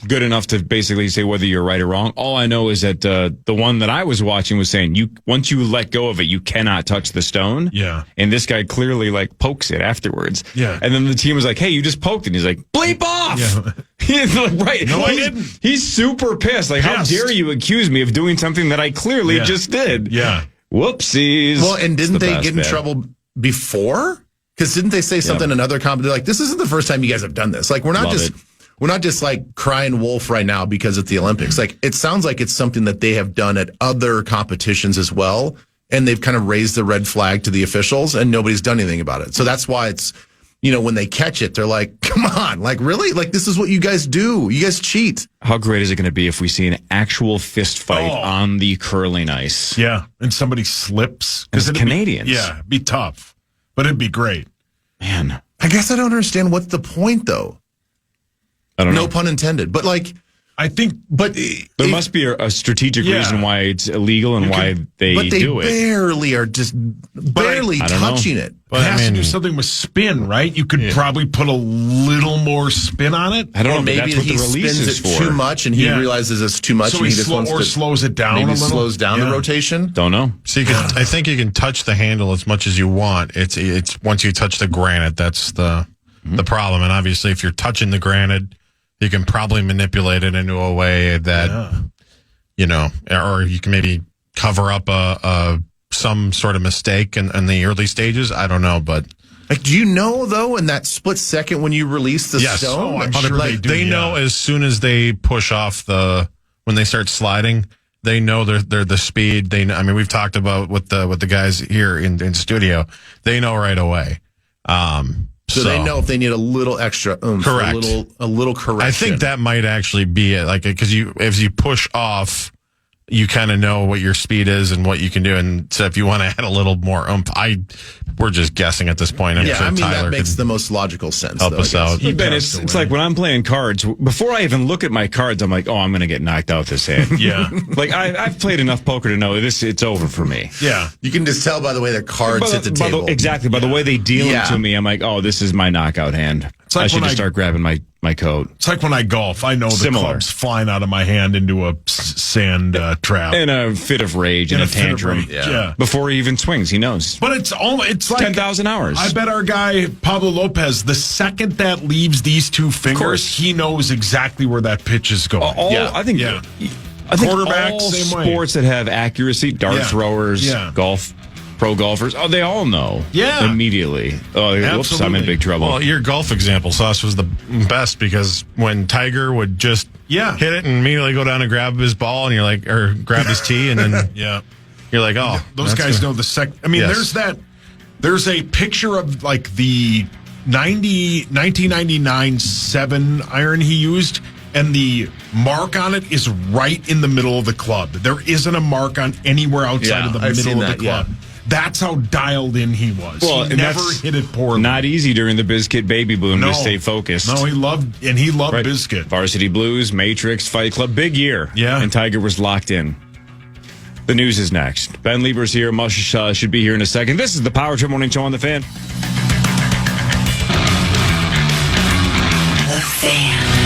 good enough to basically say whether you're right or wrong. All I know is that the one that I was watching was saying, once you let go of it, you cannot touch the stone. Yeah. And this guy clearly like pokes it afterwards. Yeah. And then the team was like, hey, you just poked it. And he's like, bleep off. Yeah. He's like, right. No, I didn't. He's super pissed. Like, how Pissed. dare you accuse me of doing something that I clearly Yeah. just did? Yeah. Whoopsies. Well, and didn't It's the they past get in bad. trouble before? Because didn't they say something in another company? They're like, this isn't the first time you guys have done this. Like, we're not just like crying wolf right now because it's the Olympics. Like, it sounds like it's something that they have done at other competitions as well. And they've kind of raised the red flag to the officials and nobody's done anything about it. So that's why it's, when they catch it, they're like, come on, like, really? Like, this is what you guys do. You guys cheat. How great is it going to be if we see an actual fist fight on the curling ice? Yeah. And somebody slips. And it's it'd be- Canadians. Yeah. It'd be tough, but it'd be great. Man, I guess I don't understand what's the point, though. I don't know. No pun intended. But, like, I think, but There must be a strategic Yeah. reason why it's illegal and why they but they do it. barely are just barely I don't know. touching it. it has to do something with spin, right? You could probably put a little more spin on it. I don't Or know, but maybe that's what he the release spins is it for. too much and he Yeah. realizes it's too much So and he he just wants to slows it down maybe a little. slows down the Yeah. rotation. Don't know. So I think you can touch the handle as much as you want. It's once you touch the granite, that's the problem. And obviously, if you're touching the granite, you can probably manipulate it into a way that or you can maybe cover up some sort of mistake in the early stages. I don't know, but Like, do you know though in that split second when you release the yes, stone? I'm sure like, they do. know as soon as they push off when they start sliding. They know they're the speed. They know, I mean, we've talked about with the guys here in studio. They know right away. So they know if they need a little extra oomph, Correct. a little correction. I think that might actually be it. Like, because as you push off, you kind of know what your speed is and what you can do. And so if you want to add a little more oomph, we're just guessing at this point. I'm Yeah, sure I mean Tyler that makes could the most logical sense. help though, us I guess. out. But Ben, it's like when I'm playing cards, before I even look at my cards, I'm like, oh, I'm going to get knocked out this hand. Yeah. Like, I've played enough poker to know it's over for me. Yeah. You can just tell by the way the cards hit the table. Exactly. By the way they deal Yeah. them to me, I'm like, oh, this is my knockout hand. like I should when just I- start grabbing my coat. It's like when I golf. I know the Similar. club's flying out of my hand into a sand trap. In a fit of rage and a fit of tantrum. rage, yeah. Before he even swings, he knows. But it's like 10,000 hours. I bet our guy Pablo Lopez, the second that leaves these two fingers, he knows exactly where that pitch is going. I think Yeah. I think Quarterback, all same way. sports that have accuracy, dart Yeah. throwers, Yeah. golf, pro golfers, they all know. Yeah. Immediately. Oh, whoops, I'm in Absolutely. big trouble. Well, your golf example, Sauce, was the best because when Tiger would just hit it and immediately go down and grab his ball and you're like, or grab his tee and then Yeah. you're like, oh, Those that's guys a- know the I mean, Yes. there's a picture of like the 1999 7 iron he used, and the mark on it is right in the middle of the club. There isn't a mark on anywhere outside Yeah, of the I've middle seen of the that, yeah. club. That's how dialed in he was. Well, he and never that's hit it poorly. Not easy during the BizKit baby boom No. to stay focused. No, he loved Right. Biscuit. Varsity Blues, Matrix, Fight Club, big year. Yeah. And Tiger was locked in. The news is next. Ben Lieber's here. Mush should be here in a second. This is the Power Trip Morning Show on the Fan. The Fan.